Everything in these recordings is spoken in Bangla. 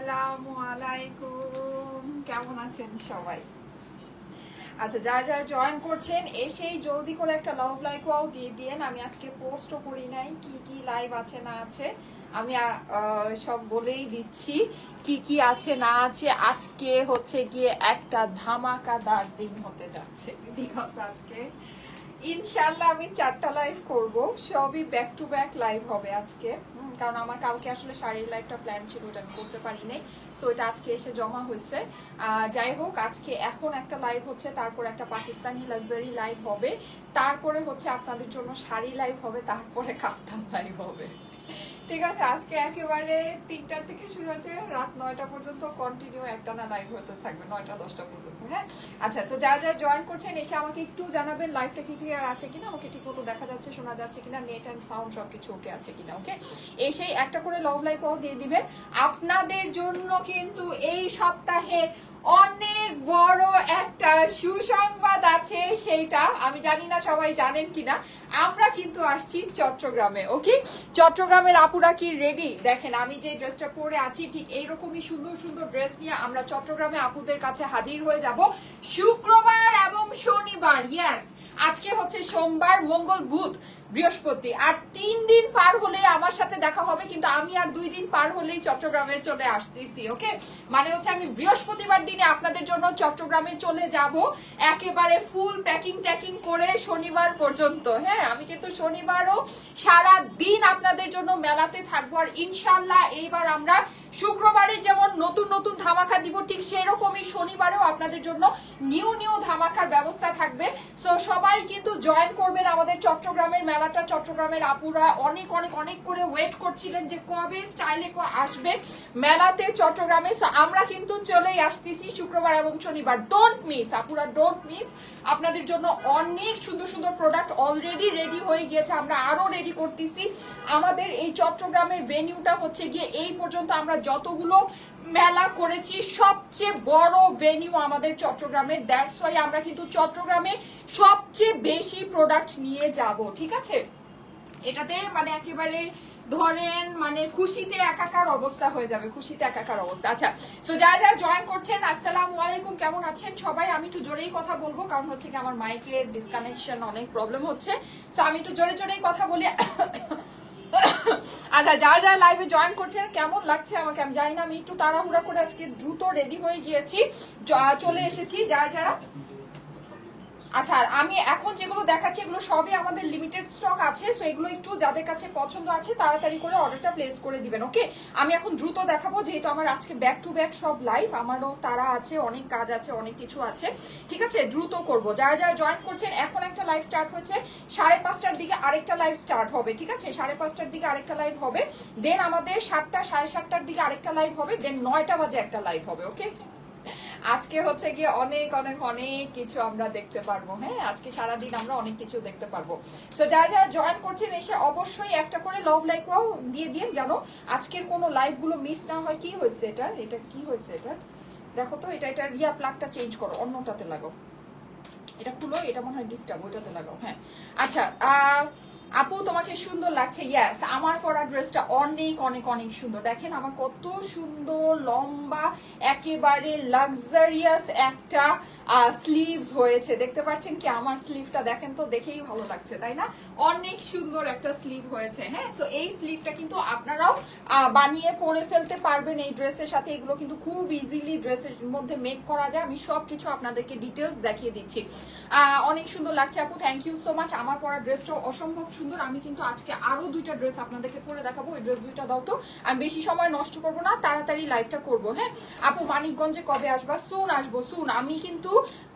আসসালামু আলাইকুম, কেমন আছেন সবাই? আচ্ছা, যারা যারা জয়েন করছেন এসেই জলদি করে একটা লাভ লাইকও দিয়ে দিয়েন। আমি আজকে পোস্টও করি নাই কি কি লাইভ আছে না আছে, আমি সব বলেই দিচ্ছি কি কি আছে না আছে। আজকে হচ্ছে গিয়ে একটা ধামাকাদার দিন হতে যাচ্ছে, বিকজ আজকে ইনশাল্লাহ আমি 4টা লাইভ করব, সবই ব্যাক টু ব্যাক লাইভ হবে আজকে। কারণ আমার কালকে আসলে শাড়ির লাইভটা প্ল্যান ছিল, ওটা আমি করতে পারি নাই, সো এটা আজকে এসে জমা হয়েছে। যাই হোক, আজকে এখন একটা লাইভ হচ্ছে, তারপর একটা পাকিস্তানি লাক্সারি লাইভ হবে, তারপরে হচ্ছে আপনাদের জন্য শাড়ি লাইভ হবে, তারপরে কাফতান লাইভ হবে। ঠিক আছে, আজকে একেবারে 3টার থেকে শুরু হচ্ছে, রাত 9টা পর্যন্ত কন্টিনিউ একটানা লাইভ হতে থাকবে, 9টা 10টা পর্যন্ত। হ্যাঁ, আচ্ছা, সো যারা যারা জয়েন করছেন এসে আমাকে একটু জানাবেন লাইভটা কি ক্লিয়ার আছে কিনা, আমাকে ঠিক মতো দেখা যাচ্ছে, শোনা যাচ্ছে কিনা, নেট অ্যান্ড সাউন্ড সবকিছু ওকে আছে কিনা। ওকে, এসেই একটা করে লাভ লাইকও দিয়ে দিবেন। আপনাদের জন্য কিন্তু এই সপ্তাহে অনেক বড় একটা সুসংবাদ আছে, সেইটা আমি জানি না সবাই জানেন কিনা। আমরা কিন্তু আসছি চট্টগ্রামে। ওকে, চট্টগ্রামের আপুরা কি রেডি? দেখেন আমি যে ড্রেসটা পরে আছি, ঠিক এইরকমই সুন্দর সুন্দর ড্রেস নিয়ে আমরা চট্টগ্রামে আপুদের কাছে হাজির হয়ে যাব শুক্রবার এবং শনিবার। ইয়েস, আজকে হচ্ছে সোমবার, মঙ্গল, বুধ, বৃহস্পতি, আর 3 দিন পার হলে আমার সাথে দেখা হবে, কিন্তু আমি আর 2 দিন পার হলেই চট্টগ্রামে চলে আসতেছি। ওকে, মানে হচ্ছে আমি বৃহস্পতিবার দিনে আপনাদের জন্য চট্টগ্রামে চলে যাব, একেবারে ফুল প্যাকিং ট্যাকিং করে শনিবার পর্যন্ত। হ্যাঁ, আমি কিন্তু শনিবারও সারা দিন আপনাদের জন্য মেলাতে থাকবো, আর ইনশাল্লাহ এইবার আমরা শুক্রবারে যেমন নতুন নতুন ধামাকা দিব, ঠিক সেরকমই শনিবারেও আপনাদের জন্য নিউ নিউ ধামাকার ব্যবস্থা থাকবে। সো সবাই কিন্তু জয়েন করবেন আমাদের চট্টগ্রামের মেলাটা। চট্টগ্রামের আপুরা অনেক অনেক অনেক করে ওয়েট করছিলেন যে কবে স্টাইলে আসবে মেলাতে চট্টগ্রামে। সো আমরা কিন্তু চলেই আসতেছি শুক্রবার এবং শনিবার। ডোন্ট মিস আপুরা, ডোন্ট মিস। আপনাদের জন্য অনেক সুন্দর সুন্দর প্রোডাক্ট অলরেডি রেডি হয়ে গিয়েছে, আমরা আরো রেডি করতেছি। আমাদের এই চট্টগ্রামের ভেনিউটা হচ্ছে গিয়ে এই পর্যন্ত আমরা যতগুলো মেলা করেছি সবচেয়ে বড় ভেনিউ আমাদের চট্টগ্রামের। দ্যাটস ওয়াই আমরা কিন্তু চট্টগ্রামে সবচেয়ে বেশি প্রোডাক্ট নিয়ে যাব। ঠিক আছে, এটাতে মানে একেবারে ধরেন মানে খুশিতে একাকার অবস্থা হয়ে যাবে, খুশিতে একাকার অবস্থা। আচ্ছা, সো যারা যারা জয়েন করছেন আসসালামু আলাইকুম, কেমন আছেন সবাই? আমি একটু জোরেই কথা বলবো, কারণ হচ্ছে কি আমার মাইকের ডিসকানেকশন অনেক প্রবলেম হচ্ছে, সো আমি একটু জোরে জোরেই কথা বলি। আচ্ছা, যারা যারা লাইভে জয়েন করছেন কেমন লাগছে আমাকে আমি জানি না, আমি একটু তাড়াহুড়া করে আজকে দ্রুত রেডি হয়ে গিয়েছি, চলে এসেছি যারা যারা। আচ্ছা, আমি এখন যেগুলো দেখাচ্ছি এগুলো সবই আমাদের লিমিটেড স্টক আছে, সো এগুলো একটু যাদের কাছে পছন্দ আছে তাড়াতাড়ি করে অর্ডারটা প্লেস করে দিবেন। ওকে, আমি এখন দ্রুত দেখাবো, যেহেতু আমার আজকে ব্যাক টু ব্যাক সব লাইভ, আমারও তারা আছে, অনেক কাজ আছে, অনেক কিছু আছে। ঠিক আছে, দ্রুত করব। যারা যারা জয়েন করছেন, এখন একটা লাইভ স্টার্ট হয়েছে, 5:30টার দিকে আরেকটা লাইভ স্টার্ট হবে। ঠিক আছে, 5:30টার দিকে আরেকটা লাইভ হবে, দেন আমাদের 7টা 7:30টার দিকে আরেকটা লাইভ হবে, দেন 9টা বাজে একটা লাইভ হবে। ওকে, আজকে হচ্ছে গিয়ে অনেক অনেক অনেক কিছু আমরা দেখতে পারবো। হ্যাঁ, আজকে সারাদিন আমরা অনেক কিছু দেখতে পারবো। সো যারা যারা জয়েন করছেন এসে অবশ্যই একটা করে লাভ লাইকও দিয়ে দিন, জানো আজকের কোনো লাইভ গুলো মিস না হয়। কি হয়েছে এটা কি হয়েছে এটা দেখো তো, এটা রিয়া প্লাগটা চেঞ্জ করো, অন্যটাতে লাগাও, এটা খুলো, এটা মনে হয় ডিস্টার্ব, ওইটাতে লাগাও। হ্যাঁ, আচ্ছা, আপু তোমাকে সুন্দর লাগছে। ইয়েস, আমার পরা ড্রেসটা অনেক অনেক অনেক সুন্দর। দেখেন আমার কত সুন্দর লম্বা একেবারে লাক্সারিয়াস একটা স্লিভস হয়েছে, দেখতে পাচ্ছেন কি আমার স্লিভটা দেখেন তো, দেখেই ভালো লাগছে তাই না? অনেক সুন্দর একটা স্লিভ হয়েছে। হ্যাঁ, সো এই স্লিভটা কিন্তু আপনারাও বানিয়ে পরে ফেলতে পারবেন এই ড্রেসের সাথে। এগুলো কিন্তু খুব ইজিলি ড্রেসের মধ্যে মেক করা যায়, আমি সবকিছু আপনাদেরকে ডিটেলস দেখিয়ে দিচ্ছি। অনেক সুন্দর লাগছে আপু, থ্যাংক ইউ সো মাচ। আমার পরা ড্রেসটাও অসম্ভব সুন্দর। আমি কিন্তু আজকে আরো 2টা ড্রেস আপনাদেরকে পরে দেখাবো, ওই ড্রেস 2টা দাও তো, আমি বেশি সময় নষ্ট করবো না, তাড়াতাড়ি লাইভটা করবো। হ্যাঁ আপু, মানিকগঞ্জে কবে আসবা? সুন আসবো, সুন। আমি কিন্তু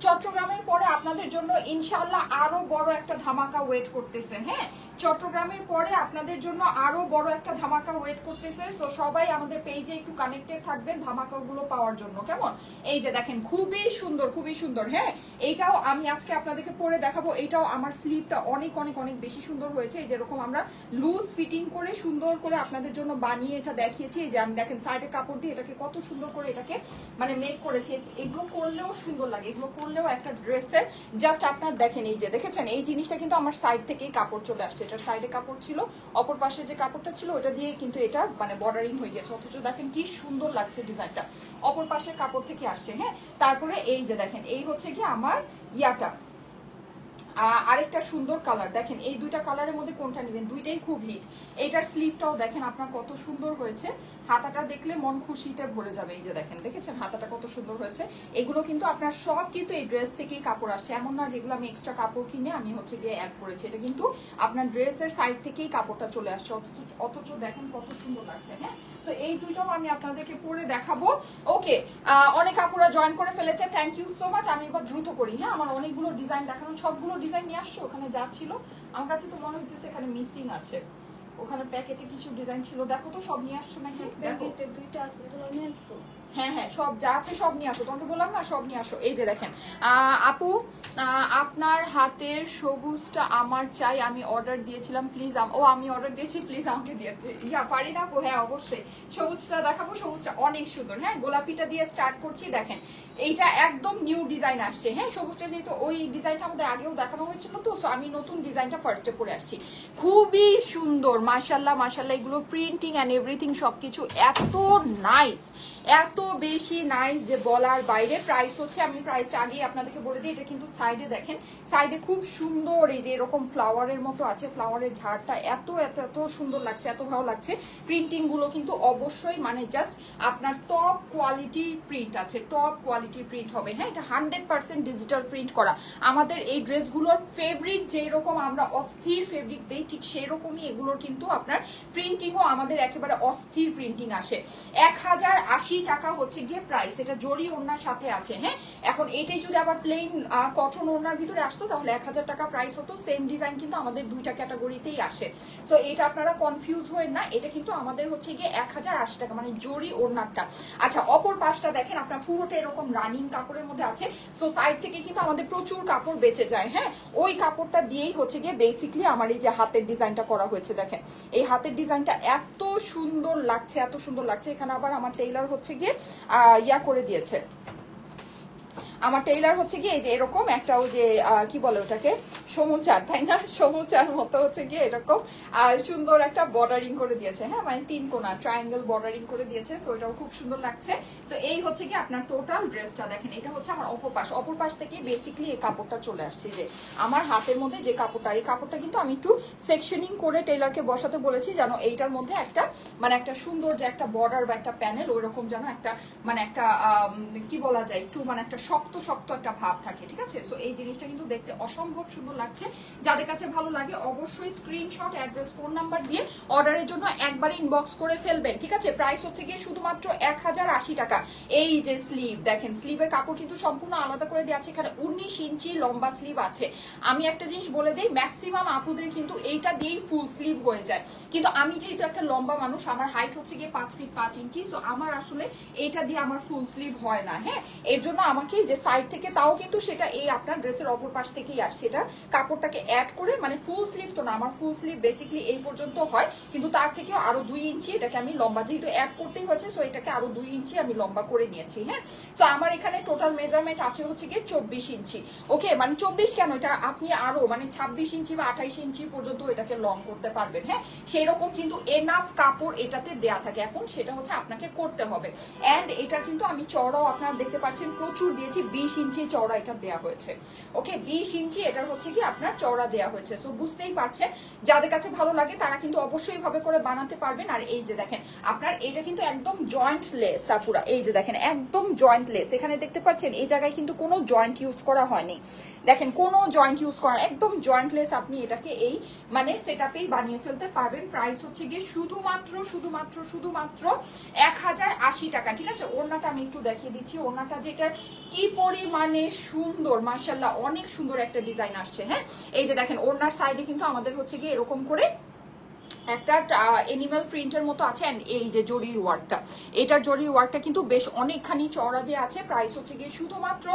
চট্টগ্রামের পরে আপনাদের জন্য ইনশাআল্লাহ আরো বড় একটা ধামাকা ওয়েট করতেছে। হ্যাঁ, চট্টগ্রামের পরে আপনাদের জন্য আরো বড় একটা ধামাকা ওয়েট করতেছে। সো সবাই আমাদের পেজে একটু কানেক্টেড থাকবেন ধামাকাগুলো পাওয়ার জন্য, কেমন? এই যে দেখেন খুবই সুন্দর, খুবই সুন্দর। হ্যাঁ, এইটাও আমি আজকে আপনাদেরকে পরে দেখাবো। এইটাও আমার স্লিভটা অনেক অনেক অনেক বেশি সুন্দর হয়েছে। এই যেরকম আমরা লুজ ফিটিং করে সুন্দর করে আপনাদের জন্য বানিয়ে এটা দেখিয়েছি। এই যে আমি দেখেন সাইডে কাপড় দিয়ে এটাকে কত সুন্দর করে এটাকে মানে মেক করেছি। এগুলো করলেও সুন্দর লাগে, এগুলো করলেও একটা ড্রেসের জাস্ট আপনার দেখেন, এই যে দেখেছেন এই জিনিসটা কিন্তু আমার সাইড থেকেই কাপড় চলে আসছে, এটার সাইডে কাপড় ছিল, অপর পাশে যে কাপড়টা ছিল ওটা দিয়ে কিন্তু এটা মানে বর্ডারিং হয়ে গেছে, অথচ দেখেন কি সুন্দর লাগছে ডিজাইনটা, অপর পাশের কাপড় থেকে আসছে। হ্যাঁ, তারপরে এই যে দেখেন এই হচ্ছে কি আমার ইয়াটা, আরেকটা সুন্দর কালার দেখেন, এই দুইটা কালারের মধ্যে কোনটা নেবেন, দুইটাই খুব হিট। এইটার স্লিভটাও দেখেন আপনার কত সুন্দর হয়েছে, হাতাটা দেখলে মন খুশিতে ভরে যাবে। এই যে দেখেন, দেখেছেন হাতাটা কত সুন্দর হয়েছে। এগুলো কিন্তু আপনার সব কিন্তু এই ড্রেস থেকেই কাপড় আসছে, এমন না যেগুলো আমি এক্সট্রা কাপড় কিনে আমি হচ্ছে গিয়ে অ্যাড করেছি, এটা কিন্তু আপনার ড্রেসের সাইড থেকেই কাপড়টা চলে আসছে, অথচ দেখেন কত সুন্দর লাগছে। হ্যাঁ, তো এই দুইটাও আমি আপনাদেরকে পরে দেখাবো। ওকে, অনেক আপুরা জয়েন করে ফেলেছে, থ্যাংক ইউ সো মাচ। আমি এবার দ্রুত করি। হ্যাঁ, আমার অনেকগুলো ডিজাইন দেখানো, সবগুলো ডিজাইন নিয়ে আসছো, ওখানে যা ছিল আমার কাছে তো মনে হইতেছে এখানে মিসিং আছে, ওখানে প্যাকেটে কিছু ডিজাইন ছিল, দেখো তো সব নিয়ে আসছো নাকি? প্যাকেটে দুইটা আছে, এগুলো নিয়ে আসবো। হ্যাঁ হ্যাঁ, সব যা আছে সব নিয়ে আসো, তোমাকে বললাম না সব নিয়ে আসো। এই যে দেখেন আপু, আপনার হাতের সবুজটা আমার চাই, আমি অর্ডার দিয়েছিলাম প্লিজ। ও আমি অর্ডার দিয়েছি, প্লিজ আমাকে দিয়ে পারি না আপু? হ্যাঁ অবশ্যই, সবুজটা দেখাবো, সবুজটা অনেক সুন্দর। হ্যাঁ, গোলাপিটা দিয়ে স্টার্ট করছি, দেখেন এইটা একদম নিউ ডিজাইন আসছে। হ্যাঁ, সবুজটা যেহেতু ওই ডিজাইনটা আমাদের আগেও দেখানো হয়েছিল, তো আমি নতুন ডিজাইনটা ফার্স্টে পরে আসছি, খুবই সুন্দর মাশাল্লাহ মাশাল্লাহ। এগুলো প্রিন্টিং অ্যান্ড এভরিথিং সবকিছু এত নাইস, এত বেশি নাইস যে বলার বাইরে। প্রাইস হচ্ছে, আমি প্রাইসটা আগেই আপনাদেরকে বলে দিই, এটা কিন্তু সাইডে দেখেন, সাইডে খুব সুন্দর এই যে এরকম ফ্লাওয়ারের মতো আছে, ফ্লাওয়ারের ঝাড়টা এত এত এত সুন্দর লাগছে, এত ভালো লাগছে। প্রিন্টিং গুলো কিন্তু অবশ্যই মানে জাস্ট আপনার টপ কোয়ালিটি প্রিন্ট আছে, টপ কোয়ালিটি প্রিন্ট হবে। হ্যাঁ, এটা 100% ডিজিটাল প্রিন্ট করা। আমাদের এই ড্রেসগুলোর ফেব্রিক যেরকম আমরা অস্থির ফেব্রিক দেই, ঠিক সেরকমই এগুলোর কিন্তু আপনার প্রিন্টিংও আমাদের একেবারে অস্থির প্রিন্টিং আসে। 1080 টাকা হচ্ছে গিয়ে প্রাইস, এটা জরি ওড়নার সাথে আছে। হ্যাঁ, এখন এটাই যদি আবার প্লেন কটন ওড়নার ভিতরে আসতো তাহলে 1000 টাকা প্রাইস হতো। সেম ডিজাইন কিন্তু আমাদের দুইটা ক্যাটাগরিতেই আসে, সো এটা আপনারা কনফিউজ হয়ে না, এটা কিন্তু আমাদের হচ্ছে গিয়ে 1080 টাকা মানে জরি ওড়নারটা। আচ্ছা, অপর পাশটা দেখেন, আপনার পুরোটা এরকম রানিং কাপড়ের মধ্যে আছে, সো সাইড থেকে কিন্তু আমাদের প্রচুর কাপড় বেঁচে যায়। হ্যাঁ, ওই কাপড়টা দিয়েই হচ্ছে গিয়ে বেসিকলি আমার এই যে হাতের ডিজাইনটা করা হয়েছে। দেখেন এই হাতের ডিজাইনটা এত সুন্দর লাগছে, এত সুন্দর লাগছে। এখানে আবার আমার টেইলার হচ্ছে গিয়ে ইয়া করে দিয়েছে, আমার টেইলার হচ্ছে গিয়ে এই যে এরকম একটা ওই যে কি বলে ওটাকে, সমুচার, তাই না, সমুচার মতো হচ্ছে গিয়ে এরকম সুন্দর একটা বর্ডারিং করে দিয়েছে। হ্যাঁ, মানে 3 কোণা ট্রায়াঙ্গেল বর্ডারিং করে দিয়েছে, সো এটাও খুব সুন্দর লাগছে। সো এই হচ্ছে কি আপনার টোটাল ড্রেসটা দেখেন, এটা হচ্ছে আমার অপর পাশ থেকে বেসিকলি এই কাপড়টা চলে আসছে, যে আমার হাতের মধ্যে যে কাপড়টা, এই কাপড়টা কিন্তু আমি একটু সেকশনিং করে টেইলারকে বসাতে বলেছি, যেন এইটার মধ্যে একটা মানে একটা সুন্দর যে একটা বর্ডার বা একটা প্যানেল ওইরকম যেন একটা মানে একটা কি বলা যায়, একটু মানে একটা শক্ত শক্ত একটা ভাব থাকে। ঠিক আছে, সো এই জিনিসটা কিন্তু দেখতে অসম্ভব সুন্দর লাগছে। যাদের কাছে ভালো লাগে অবশ্যই স্ক্রিনশট, অ্যাড্রেস, ফোন নাম্বার দিয়ে অর্ডারের জন্য একবারে ইনবক্স করে ফেলবেন। ঠিক আছে, প্রাইস হচ্ছে গিয়ে শুধুমাত্র 1080 টাকা। এই যে স্লিভ দেখেন, স্লিভের কাপড় কিন্তু সম্পূর্ণ আলাদা করে দেওয়া আছে, এখানে 19 ইঞ্চি লম্বা স্লিভ আছে। আমি একটা জিনিস বলে দেই, ম্যাক্সিমাম আপুদের কিন্তু এইটা দিয়েই ফুল স্লিভ হয়ে যায়, কিন্তু আমি যেহেতু একটা লম্বা মানুষ, আমার হাইট হচ্ছে গিয়ে 5 ফিট 5 ইঞ্চি, সো আমার আসলে এইটা দিয়ে আমার ফুল স্লিভ হয় না। হ্যাঁ, এর জন্য আমাকে যে সাইড থেকে, তাও কিন্তু সেটা এই আপনার ড্রেসের অপর পাশ থেকেই আসছে, এটা কাপড়টাকে অ্যাড করে, মানে ফুল স্লিভ তো না, আমার ফুল স্লিভ বেসিক্যালি এই পর্যন্ত হয়, কিন্তু তার থেকেও আরো 2 ইঞ্চি এটাকে আমি লম্বা, যেহেতু অ্যাড করতেই হয়েছে, সো এটাকে আরো 2 ইঞ্চি আমি লম্বা করে নিয়েছি। হ্যাঁ, সো আমার এখানে টোটাল মেজারমেন্ট আছে হচ্ছে গিয়ে 24 ইঞ্চি। ওকে, মানে 24 কেন, এটা আপনি আরো মানে 26 ইঞ্চি বা 28 ইঞ্চি পর্যন্ত এটাকে লং করতে পারবেন। হ্যাঁ, সেই রকম কিন্তু এনাফ কাপড় এটাতে দেয়া থাকে, এখন সেটা হচ্ছে আপনাকে করতে হবে। এন্ড এটা কিন্তু আমি চওড়াও আপনারা দেখতে পাচ্ছেন প্রচুর দিয়েছি, 20 ইঞ্চি চওড়া এটা দেয়া হয়েছে। ওকে, 20 ইঞ্চি এটার হচ্ছে কি আপনার চওড়া দেয়া হয়েছে, সো বুঝতেই পারছেন, যাদের কাছে ভালো লাগে তারা কিন্তু অবশ্যই ভাবে করে বানাতে পারবেন। আর এই যে দেখেন আপনার এটা কিন্তু একদম জয়েন্ট লেস, আপুরা এই যে দেখেন একদম জয়েন্ট লেস, এখানে দেখতে পাচ্ছেন এই জায়গায় কিন্তু কোনো জয়েন্ট ইউজ করা হয়নি, দেখেন কোনো জয়েন্ট ইউজ করা, একদম জয়েন্ট লেস। আপনি এটাকে এই মানে সেটআপেই বানিয়ে ফেলতে পারবেন। প্রাইস হচ্ছে গিয়ে শুধুমাত্র 1080 টাকা। ঠিক আছে, ওড়নাটা আমি একটু দেখিয়ে দিচ্ছি, ওড়নাটা যেটা কি পরিমাণে সুন্দর মাশাআল্লাহ, অনেক সুন্দর একটা ডিজাইন আসছে। হ্যাঁ, এই যে দেখেন ওড়নার সাইডে কিন্তু আমাদের হচ্ছে গিয়ে এরকম করে একটা এনিম্যাল প্রিন্টের মতো আছে। এন্ড এই যে জরির ওয়ার্কটা, এটার জরির ওয়ার্কটা কিন্তু বেশ অনেকখানি চওড়া দিয়ে আছে। প্রাইস হচ্ছে গিয়ে শুধুমাত্র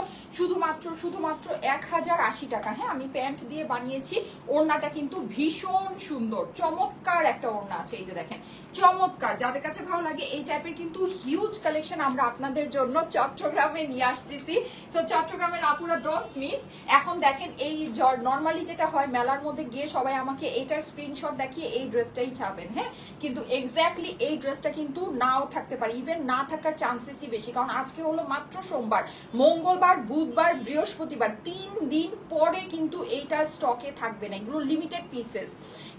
1080 টাকা। হ্যাঁ, আমি প্যান্ট দিয়ে বানিয়েছি। ওড়নাটা কিন্তু ভীষণ সুন্দর, চমৎকার একটা ওড়না আছে। এই যে দেখেন, চমৎকার। যাদের কাছে ভালো লাগে এই টাইপের কিন্তু হিউজ কালেকশন আমরা আপনাদের জন্য চট্টগ্রামে নিয়ে আসতেছি। সো চট্টগ্রামের আপুরা ডোন্ট মিস। এখন দেখেন, এই নর্মালি যেটা হয় মেলার মধ্যে গিয়ে সবাই আমাকে এইটার স্ক্রিনশট দেখিয়ে এই ড্রেসটাই চাবেন। হ্যাঁ, কিন্তু এক্স্যাক্টলি এই ড্রেসটা কিন্তু নাও থাকতে পারে, ইভেন না থাকার চান্সেসই বেশি। কারণ আজকে হলো মাত্র সোমবার, মঙ্গলবার, বুধবার, বৃহস্পতিবার, 3 দিন পরে কিন্তু এইটা স্টকে থাকবে না। এগুলো লিমিটেড পিসেস,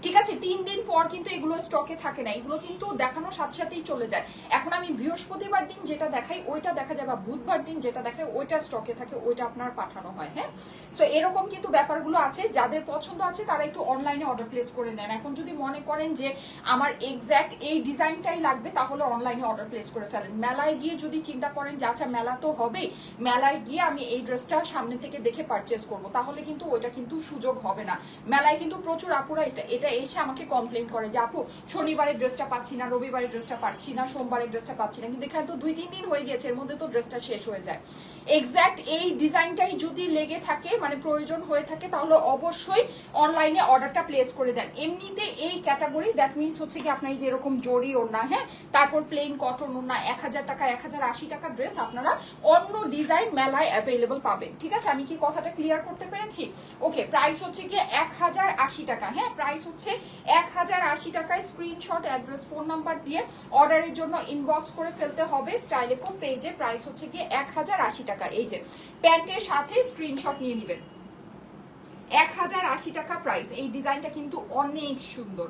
ঠিক আছে? 3 দিন পর কিন্তু এগুলো স্টকে থাকে না। এগুলো কিন্তু দেখানোর সাথে সাথেই চলে যায়। এখন আমি বৃহস্পতিবার দিন যেটা দেখাই ওইটা দেখা যায়, বা বুধবার দিন যেটা দেখাই ওইটা স্টকে থাকে, ওইটা আপনার পাঠানো হয়। হ্যাঁ, সো এরকম কিন্তু ব্যাপারগুলো আছে। যাদের পছন্দ আছে তারা একটু অনলাইনে অর্ডার প্লেস করে নেন। এখন যদি মনে করেন যে আমার এক্স্যাক্ট এই ডিজাইনটাই লাগবে, তাহলে অনলাইনে অর্ডার প্লেস করে ফেলেন। মেলায় গিয়ে যদি চিন্তা করেন যে আচ্ছা মেলা তো হবেই, মেলায় গিয়ে আমি এই ড্রেসটা সামনে থেকে দেখে পারচেস করব, তাহলে কিন্তু ওইটা কিন্তু সুযোগ হবে না। মেলায় কিন্তু প্রচুর আপুরা এটা এসে আমাকে কমপ্লেন করে যে আপু শনিবারের ড্রেসটা পাচ্ছি না, রবিবারের ড্রেসটা পাচ্ছি না, সোমবারের ড্রেসটা পাচ্ছি না। কিন্তু এখানে তো 2-3 দিন হয়ে গেছে, এর মধ্যে তো ড্রেসটা শেষ হয়ে যায়। এক্স্যাক্ট এই ডিজাইনটাই যদি লেগে থাকে, মানে প্রয়োজন হয়ে থাকে, তাহলে অবশ্যই অনলাইনে অর্ডারটা প্লেস করে দেন। এমনিতে এই ক্যাটাগরি, দ্যাট মিনস হচ্ছে কি আপনার যে এরকম জরি ওড়না, হ্যাঁ, তারপর প্লেন কটন ওড়না, 1000 টাকা 1080 টাকা ড্রেস আপনারা অন্য ডিজাইন মেলায় অ্যাভেলেবল পাবেন। ঠিক আছে, আমি কি কথাটা ক্লিয়ার করতে পেরেছি? ওকে, প্রাইস হচ্ছে কি 1080 টাকা। হ্যাঁ, প্রাইস হচ্ছে 1080 টাকায়। স্ক্রিনশট, অ্যাড্রেস, ফোন নাম্বার দিয়ে অর্ডারের জন্য ইনবক্স করে ফেলতে হবে স্টাইলেকম পেজে। প্রাইস হচ্ছে কি 1080 টাকা। এই যে প্যান্টের সাথে স্ক্রিনশট নিয়ে নেবেন। 1080 টাকা প্রাইস। এই ডিজাইনটা কিন্তু অনেক সুন্দর,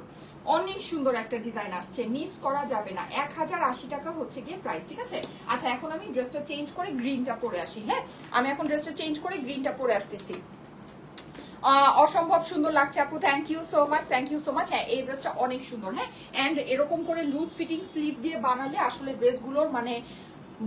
অনেক সুন্দর একটা ডিজাইন আসছে, মিস করা যাবে না। 1080 টাকা হচ্ছে গিয়ে প্রাইস। ঠিক আছে, আচ্ছা এখন আমি ড্রেসটা চেঞ্জ করে গ্রিনটা পরে আসি। হ্যাঁ, আমি এখন ড্রেসটা চেঞ্জ করে গ্রিনটা পরে আসতেছি। অসম্ভব সুন্দর লাগছে আপু, thank you so much, thank you so much. হ্যাঁ, এই ড্রেসটা অনেক সুন্দর। হ্যাঁ, এন্ড এরকম করে লুজ ফিটিং স্লিভ দিয়ে বানালে আসলে ড্রেসগুলোর মানে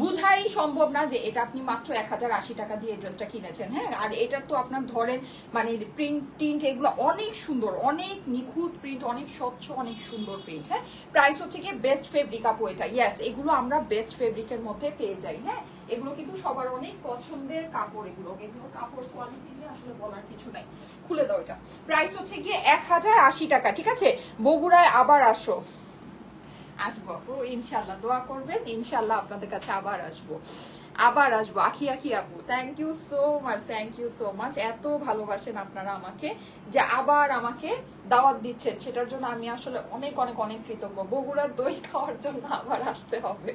বুঝাই সম্ভব না যে এটা আপনি মাত্র 1080 টাকা দিয়ে এই ড্রেসটা কিনেছেন। হ্যাঁ, আর এটার তো আপনার ধরেন মানে প্রিন্ট টিন্ট এগুলো অনেক সুন্দর, অনেক নিখুঁত প্রিন্ট, অনেক স্বচ্ছ, অনেক সুন্দর প্রিন্ট। হ্যাঁ, প্রাইস হচ্ছে কি বেস্ট ফেব্রিক আপু এটা। ইয়েস, এগুলো আমরা বেস্ট ফেব্রিকের মধ্যে পেয়ে যাই। হ্যাঁ, এগুলো কিন্তু সবার অনেক পছন্দের কাপড়। এগুলো কাপড় কোয়ালিটি নিয়ে আসলে বলার কিছু নাই। খুলে দাও এটা। প্রাইস হচ্ছে গিয়ে 1080 টাকা। ঠিক আছে, বগুড়ায় আবার আসো। আসবো আপু, ইনশাল্লাহ দোয়া করবেন, ইনশাল্লাহ আপনাদের কাছে আবার আসবো, আবার আসবো। আখি আখি আপু, thank you so much, thank you so much. এত ভালোবাসেন আপনারা আমাকে যে আবার আমাকে দাওয়াত দিচ্ছেন, সেটার জন্য আমি আসলে অনেক অনেক অনেক কৃতজ্ঞ। বগুড়ার দই খাওয়ার জন্য আবার আসতে হবে।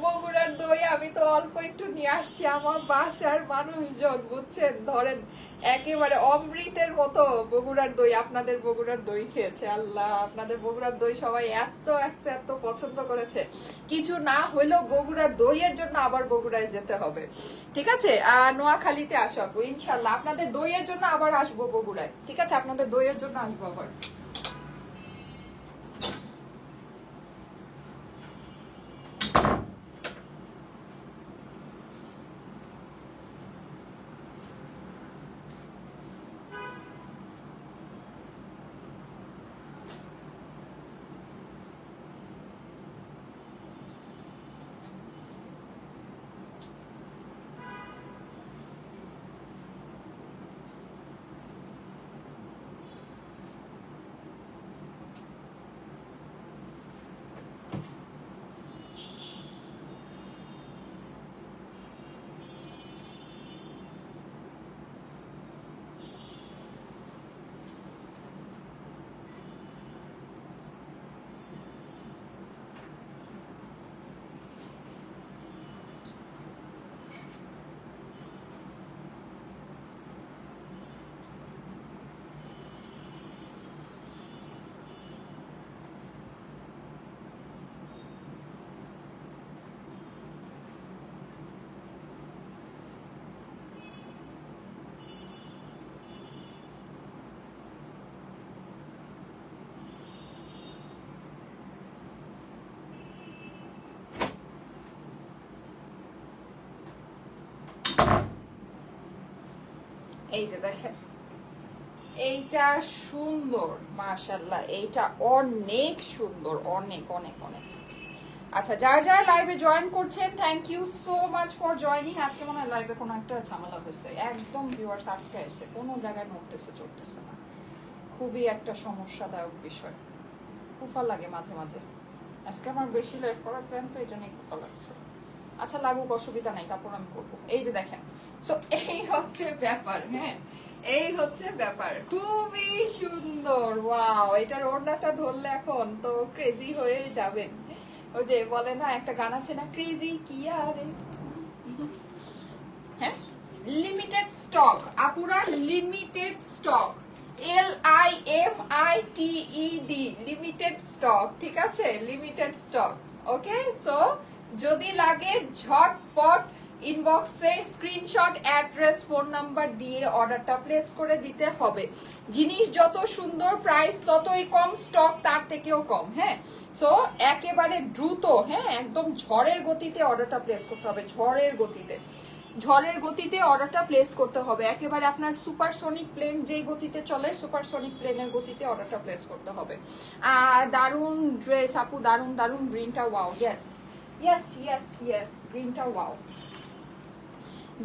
বগুড়ার দই আমি তো অল্প একটু নিয়ে আসছি, আমার বাসার মানুষজন বুঝছেন, ধরেন একেবারে অমৃতের মতো বগুড়ার দই, আপনাদের বগুড়ার দই খেয়েছে। আল্লাহ, আপনাদের বগুড়ার দই সবাই এত এত এত পছন্দ করেছে, কিছু না হইলেও বগুড়ার দইয়ের জন্য আবার বগুড়ায় যেতে হবে। ঠিক আছে, নোয়াখালীতে আসো আপু, ইনশাল্লাহ আপনাদের দইয়ের জন্য আবার আসবো বগুড়ায়। ঠিক আছে, আপনাদের দইয়ের জন্য আসবো আবার। এই যে দেখেন, এইটা সুন্দর মাশাআল্লাহ, এইটা অনেক সুন্দর, অনেক অনেক অনেক। আচ্ছা, যার যার লাইভে জয়েন করছেন thank you so much for joining. আজকে মনে হয় লাইভে কোনো একটা ঝামেলা হয়েছে, একদম ভিউয়ার্স আটকে আছে, কোনো জায়গায় নড়তেছে চলতেছে না, খুবই একটা সমস্যাদায়ক বিষয়, কুফা লাগে মাঝে মাঝে। আজকে আমার বেশি লাইভ করার প্ল্যান, তো এটা নিয়ে কুফা লাগছে। আচ্ছা লাগুক, অসুবিধা নাই, তারপর আমি করবো। এই যে দেখেন, সো এই হচ্ছে ব্যাপার, হ্যাঁ এই হচ্ছে ব্যাপার, খুবই সুন্দর। ওয়াও, এটার ওড়নাটা ধরলে এখন তো ক্রেজি হয়ে যাবেন। ওই যে বলে না একটা গান আছে না, ক্রেজি কি আরে, হ্যাঁ লিমিটেড স্টক আপুরা, limited stock, LIMITED, limited stock, ঠিক আছে, লিমিটেড স্টক। ওকে, সো যদি লাগে ঝটপট ইনবক্সে স্ক্রিনশট, অ্যাড্রেস, ফোন নাম্বার দিয়ে অর্ডারটা প্লেস করে দিতে হবে। জিনিস যত সুন্দর, প্রাইস ততই কম, স্টক তার থেকেও কম। হ্যাঁ, সো একেবারে দ্রুত, হ্যাঁ একদম ঝড়ের গতিতে অর্ডারটা প্লেস করতে হবে, ঝড়ের গতিতে, ঝড়ের গতিতে অর্ডারটা প্লেস করতে হবে। একেবারে আপনার সুপারসনিক প্লেন যেই গতিতে চলে, সুপারসনিক প্লেনের গতিতে অর্ডারটা প্লেস করতে হবে। দারুন ড্রেস আপু, দারুন দারুন, গ্রিনটা wow, yes yes yes yes, গ্রিনটা ওয়াও,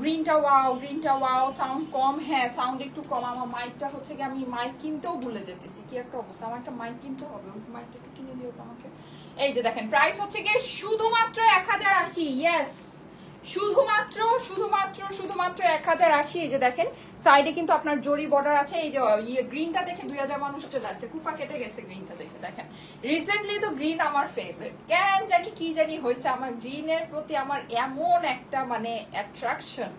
গ্রিনটা ওয়াও, গ্রিনটা ওয়াও। সাউন্ড কম, হ্যাঁ সাউন্ড একটু কম, আমার মাইকটা হচ্ছে কি, আমি মাইক কিনতেও ভুলে যেতেছি, কি একটা অবস্থা, আমার একটা মাইক কিনতে হবে, ওই মাইকটা একটু কিনে দিও তো আমাকে। এই যে দেখেন, প্রাইস হচ্ছে গিয়ে শুধুমাত্র 1080, ইয়েস শুধুমাত্র শুধুমাত্র শুধুমাত্র 1080। এই যে দেখেন সাইডে কিন্তু আপনার জরি বর্ডার আছে। এই যে গ্রিনটা দেখে 2000 মানুষ চলে আসছে, কুফা কেটে গেছে গ্রিনটা দেখে। দেখেন রিসেন্টলি তো গ্রিন আমার ফেভারিট, কেন জানি কি জানি হয়েছে, আমার গ্রিনের প্রতি আমার এমন একটা মানে অ্যাট্রাকশন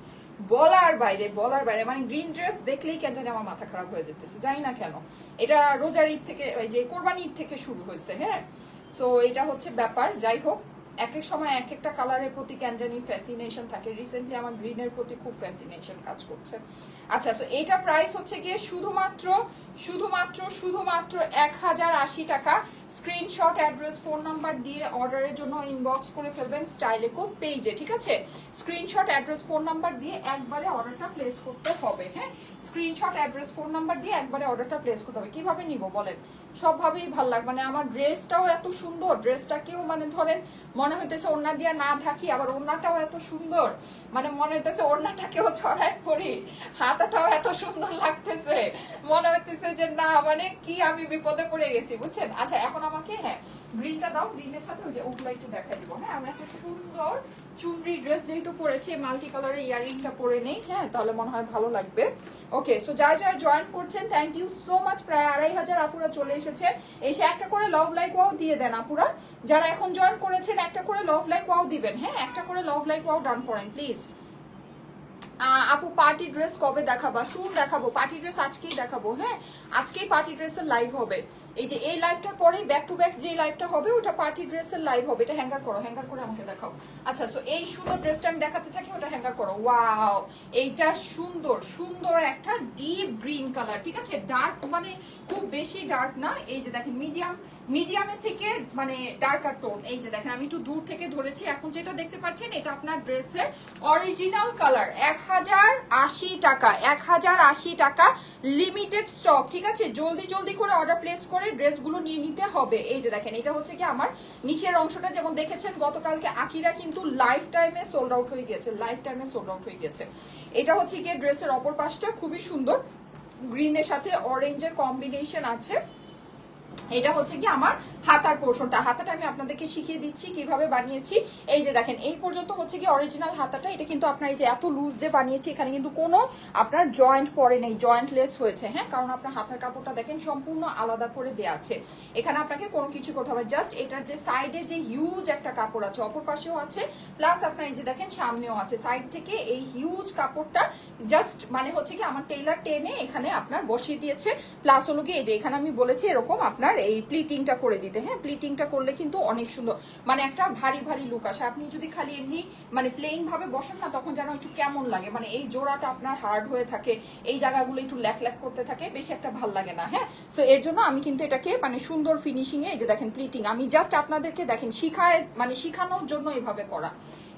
বলার বাইরে, বলার বাইরে। মানে গ্রিন ড্রেস দেখলেই কেন জানি আমার মাথা খারাপ হয়ে যেতেছে, জানি না কেন। এটা রোজার ঈদ থেকে, যে কোরবানি ঈদ থেকে শুরু হয়েছে। হ্যাঁ, সো এটা হচ্ছে ব্যাপার। যাই হোক, এক এক সময় এক একটা কালারের প্রতি কেন জানি ফ্যাসিনেশন থাকে। রিসেন্টলি আমার গ্রিনের প্রতি খুব ফ্যাসিনেশন কাজ করছে। আচ্ছা, সো এটা প্রাইস হচ্ছে গিয়ে শুধুমাত্র শুধুমাত্র শুধুমাত্র 1080 টাকা। স্ক্রিনশট, অ্যাড্রেস, ফোন নাম্বার দিয়ে অর্ডারের জন্য ইনবক্স করে ফেলবেন স্টাইলেকো পেজে, ঠিক আছে। স্ক্রিনশট, অ্যাড্রেস, ফোন নাম্বার দিয়ে একবারে অর্ডারটা প্লেস করতে হবে। হ্যাঁ, স্ক্রিনশট, অ্যাড্রেস, ফোন নাম্বার দিয়ে একবারে অর্ডারটা প্লেস করতে হবে। কিভাবে নিব বলেন, সবভাবেই ভালো লাগবে। মানে আমার ড্রেসটাও এত সুন্দর, ড্রেসটাকেও মানে ধরেন মনে হইতেছে ওড়না দিয়ে না ঢাকি, আবার ওড়নাটাও এত সুন্দর, মানে মনে হইতেছে ওড়নাটাকেও ছড়ায় পড়ি, হাতাটাও এত সুন্দর লাগতেছে, মনে হইতেছে যে না মানে কি আমি বিপদে পড়ে গেছি, বুঝছেন। আচ্ছা এখন আমাকে, হ্যাঁ গ্রিনটা দাও, গ্রিনের সাথে ওই যে ওগুলো একটু দেখাই দিব। হ্যাঁ, আমি একটা সুন্দর চুনরি ড্রেস যেহেতু পরেছি, মাল্টি কালারের ইয়ারিংটা পরে নেই, হ্যাঁ তাহলে মনে হয় ভালো লাগবে। ওকে, সো যার যার জয়েন করছেন থ্যাংক ইউ সো মাচ। প্রায় 2500 আপুরা চলে এসেছেন, এসে একটা করে লাভ লাইক ওয়াও দিয়ে দেন আপুরা। যারা এখন জয়েন করেছেন একটা করে লাভ লাইক ওয়াও দিবেন। হ্যাঁ, একটা করে লাভ লাইক ওয়াও ডান করেন প্লিজ। আপু পার্টি ড্রেস কবে দেখাবা? শুন দেখাবো, পার্টি ড্রেস আজকেই দেখাবো। হ্যাঁ, আজকেই পার্টি ড্রেসের লাইভ হবে। এই যে এই লাইভটার পরেই ব্যাক টু ব্যাক যে লাইভটা হবে ওটা পার্টি ড্রেসের লাইভ হবে। এটা হ্যাঙ্গার করো, হ্যাঙ্গার করে আমাকে দেখাও। আচ্ছা, সো এই সুন্দর ড্রেসটা আমি দেখাতে থাকি, ওটা হ্যাঙ্গার করো। ওয়াও, এইটা সুন্দর সুন্দর একটা ডিপ গ্রিন কালার, ঠিক আছে, ডার্ক মানে খুব বেশি ডার্ক না। এই যে দেখেন মিডিয়াম, মিডিয়ামের থেকে মানে ডার্কার টোন। এই যে দেখেন আমি একটু দূর থেকে ধরেছি, এখন যেটা দেখতে পাচ্ছেন এটা আপনার ড্রেসের অরিজিনাল কালার। 1080 টাকা, 1080 টাকা, লিমিটেড স্টক, ঠিক আছে। জলদি জলদি করে অর্ডার প্লেস করে ড্রেসগুলো নিয়ে নিতে হবে। এই যে দেখেন এটা হচ্ছে কি আমার নিচের অংশটা, যেমন দেখেছেন গতকালকে আকিরা কিন্তু লাইফ টাইমে সোল্ড আউট হয়ে গেছে, লাইফ টাইমে সোল্ড আউট হয়ে গেছে। এটা হচ্ছে গিয়ে ড্রেসের অপর পাশটা, খুবই সুন্দর, গ্রিনের সাথে অরেঞ্জের কম্বিনেশন আছে। এটা হচ্ছে কি আমার হাতার পোর্শনটা, হাতাটা আমি আপনাদেরকে শিখিয়ে দিচ্ছি কিভাবে বানিয়েছি। এই যে দেখেন এই পর্যন্ত হচ্ছে কি অরিজিনাল হাতাটা। এটা কিন্তু আপনার এই যে এত লুজ যে বানিয়েছি, এখানে কিন্তু কোনো আপনার জয়েন্ট পরে নেই, জয়েন্টলেস হয়েছে। হ্যাঁ, কারণ আপনার হাতার কাপড়টা দেখেন সম্পূর্ণ আলাদা করে দেওয়া আছে, এখানে আপনাকে কোনো কিছু করতে হবে। জাস্ট এটার যে সাইডে যে হিউজ একটা কাপড় আছে, অপর পাশেও আছে, প্লাস আপনার এই যে দেখেন সামনেও আছে, সাইড থেকে এই হিউজ কাপড়টা জাস্ট মানে হচ্ছে কি আমার টেইলার টেনে এখানে আপনার বসিয়ে দিয়েছে। প্লাস হলো কি এই যে এখানে আমি বলেছি এরকম আপনার এই প্লিটিংটা করে দিতে। হ্যাঁ, প্লিটিংটা করলে কিন্তু অনেক সুন্দর, মানে একটা ভারী ভারী লুক আসে। আপনি যদি খালি এমনি মানে প্লেন ভাবে বসেন না, তখন যেন একটু কেমন লাগে, মানে এই জোড়াটা আপনার হার্ড হয়ে থাকে, এই জায়গাগুলো একটু ল্যাক ল্যাক করতে থাকে, বেশি একটা ভাল লাগে না। হ্যাঁ, সো এর জন্য আমি কিন্তু এটাকে মানে সুন্দর ফিনিশিং এ, এই যে দেখেন প্লিটিং আমি জাস্ট আপনাদেরকে দেখেন শিখায় মানে শিখানোর জন্য এভাবে করা।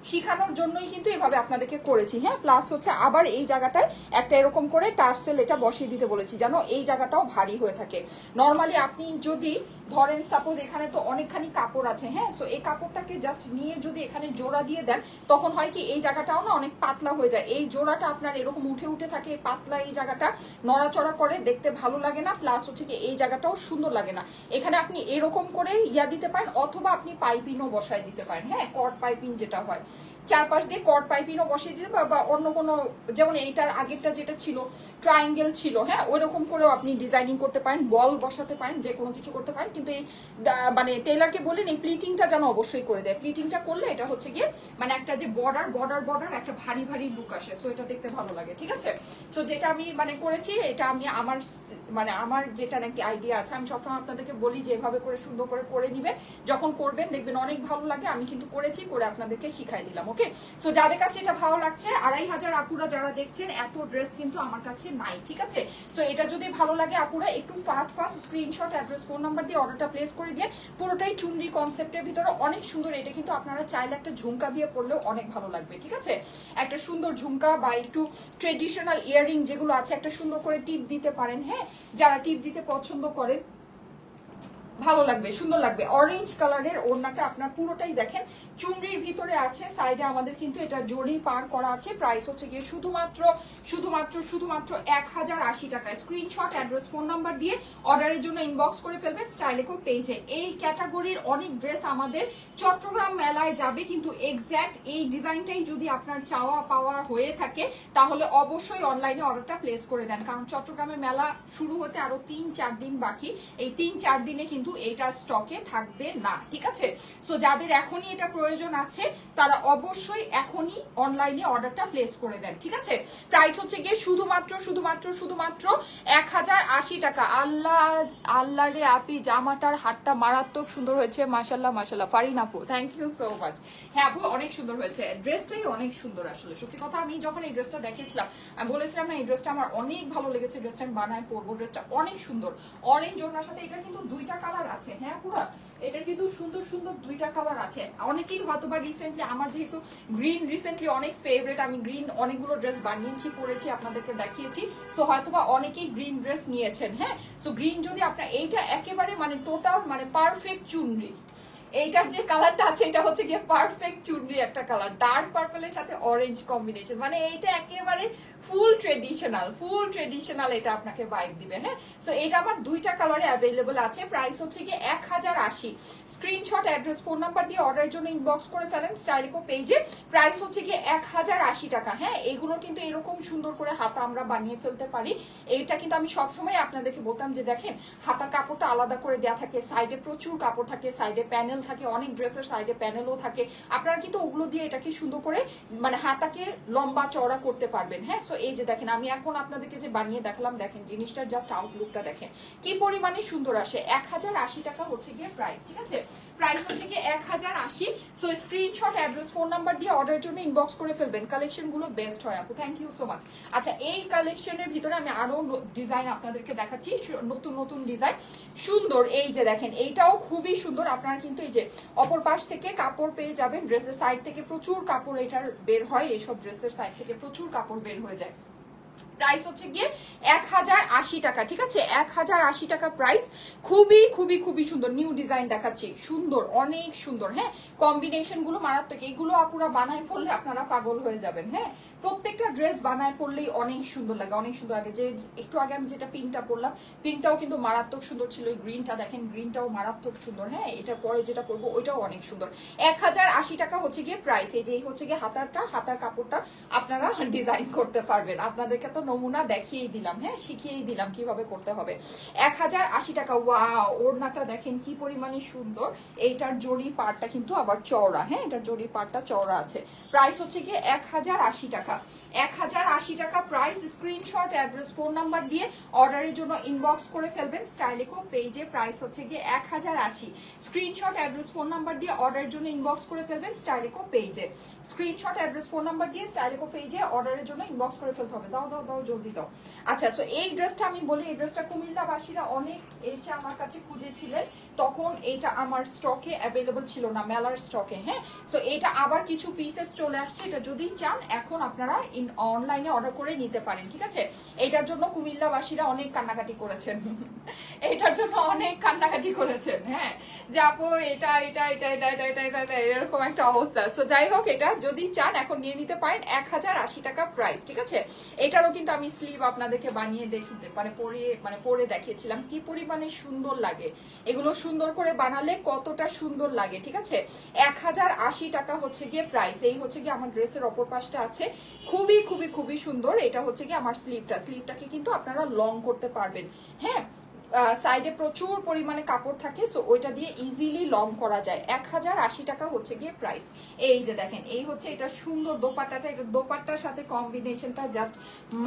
শিখানোর জন্যই কিন্তু এভাবে আপনাদেরকে করেছি। হ্যাঁ, প্লাস হচ্ছে আবার এই জায়গাটায় একটা এরকম করে টার্সেল এটা বসিয়ে দিতে বলেছি, জানো এই জায়গাটাও ভারী হয়ে থাকে। নর্মালি আপনি যদি ধরেন সাপোজ এখানে তো অনেকখানি কাপড় আছে, হ্যাঁ, সো এই কাপড়টাকে জাস্ট নিয়ে যদি এখানে জোড়া দিয়ে দেন তখন হয় কি এই জায়গাটাও না অনেক পাতলা হয়ে যায়। এই জোড়াটা আপনার এরকম উঠে উঠে থাকে, পাতলা এই জায়গাটা নড়াচড়া করে, দেখতে ভালো লাগে না, প্লাস হচ্ছে কি এই জায়গাটাও সুন্দর লাগে না। এখানে আপনি এরকম করে ইয়া দিতে পারেন, অথবা আপনি পাইপিংও বসায় দিতে পারেন। হ্যাঁ, কর্ড পাইপিং যেটা হয়, চারপাশ দিয়ে কর্ড পাইপিংও বসিয়ে দিতে পারেন, বা অন্য কোনো, যেমন এইটার আগেরটা যেটা ছিল ট্রায়াঙ্গেল ছিল, হ্যাঁ, ওইরকম করেও আপনি ডিজাইনিং করতে পারেন, বল বসাতে পারেন, যে কোনো কিছু করতে পারেন। কিন্তু এই মানে টেলারকে বললেন এই প্লিটিংটা যেন অবশ্যই করে দেয়। প্লিটিংটা করলে এটা হচ্ছে গিয়ে মানে একটা যে বর্ডার বর্ডার বর্ডার একটা ভারী ভারী লুক আসে, সো এটা দেখতে ভালো লাগে। ঠিক আছে, সো যেটা আমি মানে করেছি এটা আমি আমার মানে আমার যেটা নাকি আইডিয়া আছে, আমি সবসময় আপনাদেরকে বলি যে এভাবে করে সুন্দর করে নিবেন, যখন করবেন দেখবেন অনেক ভালো লাগে। আমি কিন্তু করেছি, করে আপনাদেরকে শিখাই দিলাম। ওকে, সো যাদের কাছে এটা ভালো লাগছে, 2500 আপুরা যারা দেখছেন, এত ড্রেস কিন্তু আমার কাছে নাই। ঠিক আছে, সো এটা যদি ভালো লাগে আপুরা একটু fast screenshot, address, phone number দিয়ে অর্ডারটা প্লেস করে দিয়ে। পুরোটাই চুনরি কনসেপ্টের ভিতরে, অনেক সুন্দর। এটা কিন্তু আপনারা চাইলে একটা ঝুমকা দিয়ে পরলেও অনেক ভালো লাগবে। ঠিক আছে, একটা সুন্দর ঝুমকা বা একটু ট্রেডিশনাল ইয়াররিং যেগুলো আছে, একটা সুন্দর করে টিপ দিতে পারেন। হ্যাঁ, যারা টিপ দিতে পছন্দ করেন ভালো লাগবে, সুন্দর লাগবে। অরেঞ্জ কালারের ওড়নাটা আপনার পুরোটাই দেখেন চুনরির ভিতরে আছে, সাইডে আমাদের কিন্তু এটা জড়ি পার করা আছে। প্রাইস হচ্ছে গিয়ে শুধুমাত্র 1080 টাকা। স্ক্রিনশট, অ্যাড্রেস, ফোন নাম্বার দিয়ে অর্ডারের জন্য ইনবক্স করে ফেলবেন স্টাইলেকো পেজে। এই ক্যাটাগরির অনেক ড্রেস আমাদের চট্টগ্রাম মেলায় যাবে, কিন্তু এক্স্যাক্ট এই ডিজাইনটাই যদি আপনার চাওয়া পাওয়া হয়ে থাকে তাহলে অবশ্যই অনলাইনে অর্ডারটা প্লেস করে দেন, কারণ চট্টগ্রামের মেলা শুরু হতে আরো 3-4 দিন বাকি। এই 3-4 দিনে কিন্তু এটা স্টকে থাকবে না। ঠিক আছে, সো যাদের এখনই এটা প্রয়োজন আছে তারা অবশ্যই এখনই অনলাইনে অর্ডারটা প্লেস করে দেন। ঠিক আছে, প্রাইস হচ্ছে গিয়ে শুধুমাত্র 1080 টাকা। আল্লাহ রে আপি, জামাটার হাতটা মারাত্মক সুন্দর হয়েছে, মাশাল্লাহ মাশাল্লাহ। ফারিন আপু, থ্যাংক ইউ সো মাচ। হ্যাঁ আপু, অনেক সুন্দর হয়েছে, ড্রেসটাই অনেক সুন্দর। আসলে সত্যি কথা, আমি যখন এই ড্রেসটা দেখেছিলাম আমি বলেছিলাম না এই ড্রেসটা আমার অনেক ভালো লেগেছে, ড্রেসটা আমি বানায় পরবো। ড্রেসটা অনেক সুন্দর, অরেঞ্জ ওড়নার সাথে। এটা কিন্তু 2টা কালার আছে। হ্যাঁ পুরা এটার কিন্তু সুন্দর সুন্দর 2টা কালার আছে। অনেকেই হয়তো বা রিসেন্টলি, আমার যেহেতু গ্রিন রিসেন্টলি অনেক ফেভারিট, আমি গ্রিন অনেকগুলো ড্রেস বানিয়েছি, পরেছি, আপনাদেরকে দেখিয়েছি, সো হয়তো বা অনেকেই গ্রিন ড্রেস নিয়েছেন। হ্যাঁ, সো গ্রিন যদি আপনার, এইটা একেবারে মানে টোটাল মানে পারফেক্ট চুনরি। এইটার যে কালারটা আছে এটা হচ্ছে গিয়ে পারফেক্ট চুনরি একটা কালার, ডার্ক পার্পলের সাথে অরেঞ্জ কম্বিনেশন, মানে এইটা একেবারে ফুল ট্রেডিশনাল এটা আপনাকে ভাইব দিবে। হ্যাঁ, সো এটা আমার 2টা কালারে অ্যাভেলেবল আছে। প্রাইস হচ্ছে গিয়ে 1080। স্ক্রিনশট, অ্যাড্রেস, ফোন নাম্বার দিয়ে অর্ডারের জন্য ইনবক্স করে ফেলেন স্টাইলিকো পেজে। প্রাইস হচ্ছে গিয়ে 1080 টাকা। হ্যাঁ, এগুলো কিন্তু এরকম সুন্দর করে হাতা আমরা বানিয়ে ফেলতে পারি। এইটা কিন্তু আমি সবসময় আপনাদেরকে বলতাম যে দেখেন হাতার কাপড়টা আলাদা করে দেওয়া থাকে, সাইডে প্রচুর কাপড় থাকে, সাইডে প্যানেল থাকে, অনেক ড্রেসের সাইডে প্যানেলও থাকে। আপনারা কিন্তু ওগুলো দিয়ে এটাকে সুন্দর করে মানে হাতাকে লম্বা চওড়া করতে পারবেন। হ্যাঁ, সো এই যে দেখেন আমি এখন আপনাদেরকে যে বানিয়ে দেখালাম, দেখেন জিনিসটার জাস্ট আউটলুকটা দেখেন কি পরিমাণে সুন্দর আসে। 1080 টাকা হচ্ছে গিয়ে প্রাইস। ঠিক আছে, প্রাইস হচ্ছে গিয়ে 1080। So screenshot, address, phone number দিয়ে অর্ডারের জন্য ইনবক্স করে ফেলবেন। কালেকশন গুলো বেস্ট হয় আপু, থ্যাংক ইউ সো মাচ। আচ্ছা, এই কালেকশনের ভিতরে আমি আরো ডিজাইন আপনাদেরকে দেখাচ্ছি, নতুন নতুন ডিজাইন সুন্দর। এই যে দেখেন এইটাও খুবই সুন্দর। আপনারা কিন্তু এই যে অপর পাশ থেকে কাপড় পেয়ে যাবেন, ড্রেসের সাইড থেকে প্রচুর কাপড় এটার বের হয়, এইসব ড্রেসের সাইড থেকে প্রচুর কাপড় বের হয়ে যায়। প্রাইস হচ্ছে গিয়ে 1080 টাকা। ঠিক আছে, 1080 টাকা প্রাইস। খুবই সুন্দর নিউ ডিজাইন দেখাচ্ছি, সুন্দর, অনেক সুন্দর। হ্যাঁ, কম্বিনেশন গুলো মারাত্মক। এইগুলো আপুরা বানায় পড়লে আপনারা পাগল হয়ে যাবেন। হ্যাঁ, প্রত্যেকটা ড্রেস বানায় পড়লেই অনেক সুন্দর লাগে, অনেক সুন্দর লাগে। যে একটু আগে আমি যেটা পিঙ্কটা পরলাম, পিঙ্কটাও কিন্তু মারাত্মক সুন্দর ছিল। এই গ্রিনটা দেখেন, গ্রিনটাও মারাত্মক সুন্দর। হ্যাঁ, এটার পরে যেটা পরবো ওইটাও অনেক সুন্দর। 1080 টাকা হচ্ছে গিয়ে প্রাইস। এই যে হচ্ছে গিয়ে হাতার কাপড়টা আপনারা ডিজাইন করতে পারবেন। আপনাদেরকে তো নমুনা দেখিয়েই দিলাম, হ্যাঁ, শিখিয়েই দিলাম কিভাবে করতে হবে। 1080 টাকা। ওয়াও, ওড়নাটা দেখেন কি পরিমাণে সুন্দর। এইটার জড়ি পাড়টা কিন্তু আবার চওড়া। হ্যাঁ, এটার জড়ি পাড়টা চওড়া আছে। প্রাইস হচ্ছে গিয়ে 1080 টাকা। 1080 টাকা price. Screenshot, address, phone number দিয়ে অর্ডারের জন্য ইনবক্স করে ফেলবেন স্টাইলিকো পেজে। প্রাইস হচ্ছে গিয়ে 1080। স্ক্রিনশট, অ্যাড্রেস, ফোন নাম্বার দিয়ে অর্ডারের জন্য ইনবক্স করে ফেলবেন স্টাইলিকো পেজে। স্ক্রিনশট, অ্যাড্রেস, ফোন নাম্বার দিয়ে স্টাইলিকো পেজে অর্ডারের জন্য ইনবক্স করে ফেলতে হবে। দাও জলদি দাও। আচ্ছা, সো এই ড্রেসটা আমি বলি, এই ড্রেসটা কুমিল্লাবাসীরা অনেক এসে আমার কাছে খুঁজেছিলেন, তখন এটা আমার স্টকে অ্যাভেলেবল ছিল না, মেলার স্টকে। হ্যাঁ, সো এটা আবার কিছু পিসেস চলে আসছে, এটা যদি চান এখন আপনারা অনলাইনে অর্ডার করে নিতে পারেন, ঠিক আছে? এটার জন্য কুমিল্লাবাসীরা অনেক কান্নাকাটি করেছেন এটার জন্য অনেক কান্নাকাটি করেছেন। হ্যাঁ, যে আপু এটা এটা এটা এটা এটা এটা এটা এটা এরকম একটা অবস্থা। সো যাই হোক, এটা যদি চান এখন নিয়ে নিতে পারেন, 1080 টাকা প্রাইস, ঠিক আছে? এটারও কিন্তু আমি স্লিভ আপনাদেরকে বানিয়ে দেখিয়ে পরে দেখিয়েছিলাম কি পরিমাণে সুন্দর লাগে। এগুলো সুন্দর করে বানালে কতটা সুন্দর লাগে, ঠিক আছে? 1080 টাকা হচ্ছে গিয়ে প্রাইস। এই হচ্ছে গিয়ে আমার ড্রেসের অপর পাশটা আছে, খুবই খুবই খুবই সুন্দর। এটা হচ্ছে গিয়ে আমার স্লিভটাকে কিন্তু আপনারা লং করতে পারবেন। হ্যাঁ, সাইডে প্রচুর পরিমাণে কাপড় থাকে, সো ওইটা দিয়ে ইজিলি লং করা যায়। 1080 টাকা হচ্ছে গিয়ে প্রাইস। এই যে দেখেন, এই হচ্ছে এটা সুন্দর দোপাট্টাটা, এটা দোপাট্টার সাথে কম্বিনেশনটা জাস্ট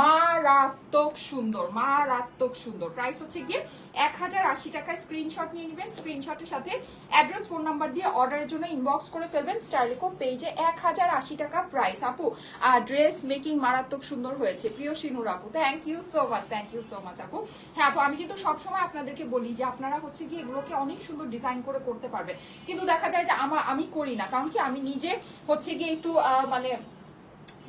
মারাত্মক সুন্দর, মারাত্মক সুন্দর। প্রাইস হচ্ছে গিয়ে 1080 টাকায়। স্ক্রিনশট নিয়ে নেবেন, স্ক্রিনশটের সাথে অ্যাড্রেস ফোন নাম্বার দিয়ে অর্ডারের জন্য ইনবক্স করে ফেলবেন স্টাইলিকো পেজে। 1080 টাকা প্রাইস। আপু ড্রেস মেকিং মারাত্মক সুন্দর হয়েছে, প্রিয় শিনুর আপু, thank you so much, thank you so much আপু। হ্যাঁ আপু, আমি কিন্তু সবসময় আপনাদেরকে বলি যে আপনারা হচ্ছে কি এগুলোকে অনেক সুন্দর ডিজাইন করে করতে পারবেন, কিন্তু দেখা যায় যে আমি করি না, কারণ কি আমি নিজে হচ্ছে গিয়ে একটু মানে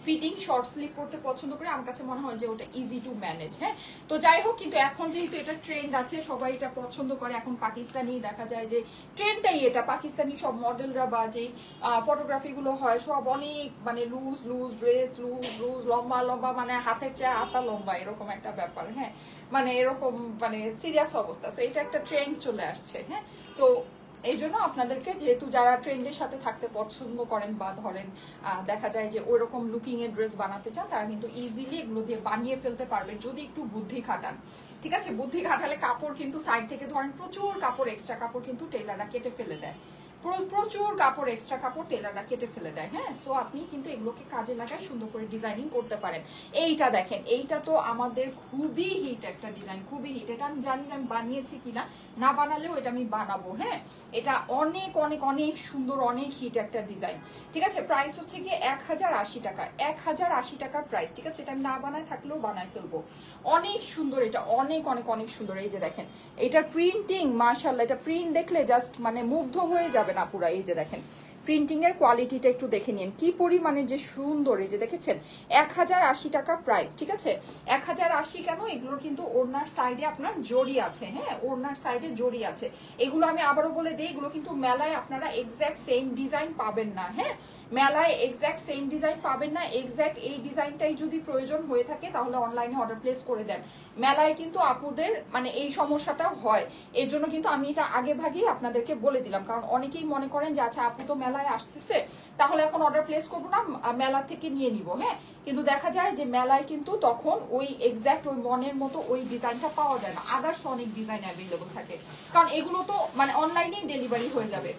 ফিটিং শর্ট স্লিভ পরতে পছন্দ করি, আমার কাছে মনে হয় যে ওটা ইজি টু ম্যানেজ। হ্যাঁ, তো যাই হোক, কিন্তু এখন যেহেতু এটা ট্রেন্ড আছে, সবাই এটা পছন্দ করে, এখন পাকিস্তানি দেখা যায় যে ট্রেন্ডটাই এটা, পাকিস্তানি সব মডেলরা বা যেই ফটোগ্রাফি গুলো হয় সব অনেক মানে loose loose dress, loose loose লম্বা লম্বা, মানে হাতের চেয়ে হাতা লম্বা, এরকম একটা ব্যাপার। হ্যাঁ, মানে এরকম মানে সিরিয়াস অবস্থা। সো এটা একটা ট্রেন্ড চলে আসছে। হ্যাঁ, তো এই জন্য আপনাদেরকে, যেহেতু যারা ট্রেন্ডের সাথে থাকতে পছন্দ করেন বা ধরেন দেখা যায় যে ওইরকম লুকিং এর ড্রেস বানাতে চান, তারা কিন্তু ইজিলি এগুলো দিয়ে বানিয়ে ফেলতে পারবেন যদি একটু বুদ্ধি খাটান, ঠিক আছে? বুদ্ধি খাটালে কাপড় কিন্তু সাইড থেকে ধরেন প্রচুর কাপড়, এক্সট্রা কাপড় কিন্তু টেলাররা কেটে ফেলে দেয়, প্রচুর কাপড়, এক্সট্রা কাপড় টেলাররা কেটে ফেলে দেয়। হ্যাঁ, সো আপনি কিন্তু এগুলোকে কাজে লাগায় সুন্দর করে ডিজাইনিং করতে পারেন। এইটা দেখেন, এইটা তো আমাদের খুবই হিট একটা ডিজাইন, খুবই হিট। এটা আমি জানি না আমি বানিয়েছি কিনা, না বানালেও এটা আমি বানাবো। হ্যাঁ, এটা অনেক অনেক অনেক সুন্দর, অনেক হিট একটা ডিজাইন, ঠিক আছে? প্রাইস হচ্ছে গিয়ে 1080 টাকা, 1080 টাকার প্রাইস, ঠিক আছে? এটা আমি না বানায় থাকলেও বানায় ফেলবো। অনেক সুন্দর এটা, অনেক অনেক অনেক সুন্দর। এই যে দেখেন, এটার প্রিন্টিং মাশাআল্লাহ, এটা প্রিন্ট দেখলে জাস্ট মানে মুগ্ধ হয়ে যাবে না পুরা। এই যে দেখেন, প্রিন্টিং এর কোয়ালিটিটা একটু দেখে নিন কি পরিমাণে যে সুন্দর। এই যে দেখেছেন, 1080 টাকা প্রাইস, ঠিক আছে? 1080 কেন? এগুলোর কিন্তু ওড়নার সাইডে আপনার জড়ি আছে। হ্যাঁ, ওড়নার সাইডে জড়ি আছে। এগুলো আমি আবারও বলে দিই, এগুলো কিন্তু মেলায় আপনারা এক্স্যাক্ট সেম ডিজাইন পাবেন না। হ্যাঁ, মেলায় এক্স্যাক্ট সেম ডিজাইন পাবেন না। এক্স্যাক্ট এই ডিজাইনটাই যদি প্রয়োজন হয়ে থাকে তাহলে অনলাইনে অর্ডার প্লেস করে দেন। মেলায় কিন্তু আপুদের মানে এই সমস্যাটা হয়, এর জন্য কিন্তু আমি এটা আগে ভাগেই আপনাদেরকে বলে দিলাম, কারণ অনেকেই মনে করেন যে আচ্ছা আপু তো মেলায় আসতেছে, তাহলে এখন অর্ডার প্লেস করবো না, মেলা থেকে নিয়ে নিব। হ্যাঁ, কিন্তু দেখা যায় যে মেলায় কিন্তু তখন ওই এক্স্যাক্ট ওই মনের মতো ওই ডিজাইনটা পাওয়া যায় না, আদার্স অনেক ডিজাইন অ্যাভেলেবল থাকে, কারণ এগুলো তো মানে অনলাইনেই ডেলিভারি হয়ে যাবে,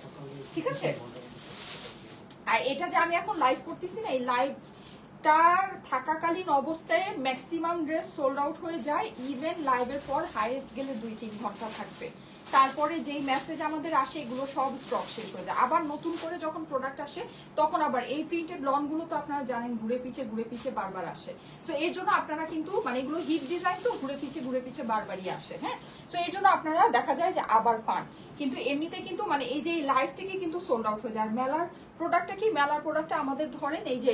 ঠিক আছে? আর এটা যে আমি এখন লাইভ করতেছি না, এই লাইভটার থাকাকালীন অবস্থায় ম্যাক্সিমাম ড্রেস সোল্ড আউট হয়ে যায়। ইভেন লাইভের পর হাইয়েস্ট গেলে 2-3 ঘন্টা থাকবে, তারপরে যেই মেসেজ আমাদের আসে এগুলো সব স্টক শেষ হয়ে যায়। আবার নতুন করে যখন প্রোডাক্ট আসে তখন আবার এই প্রিন্টেড লনগুলো তো আপনারা জানেন ঘুরে পিছে বারবার আসে। সো এর জন্য আপনারা কিন্তু মানে এগুলো হিট ডিজাইন তো ঘুরে পিছে বারবারই আসে। হ্যাঁ, সো এর জন্য আপনারা দেখা যায় যে আবার পান, কিন্তু এমনিতে কিন্তু মানে এই যে লাইভ থেকে কিন্তু সোল্ড আউট হয়ে যায়। আর মেলার প্রোডাক্টটা কি, মেলার প্রোডাক্টটা আমাদের ধরেন এই যে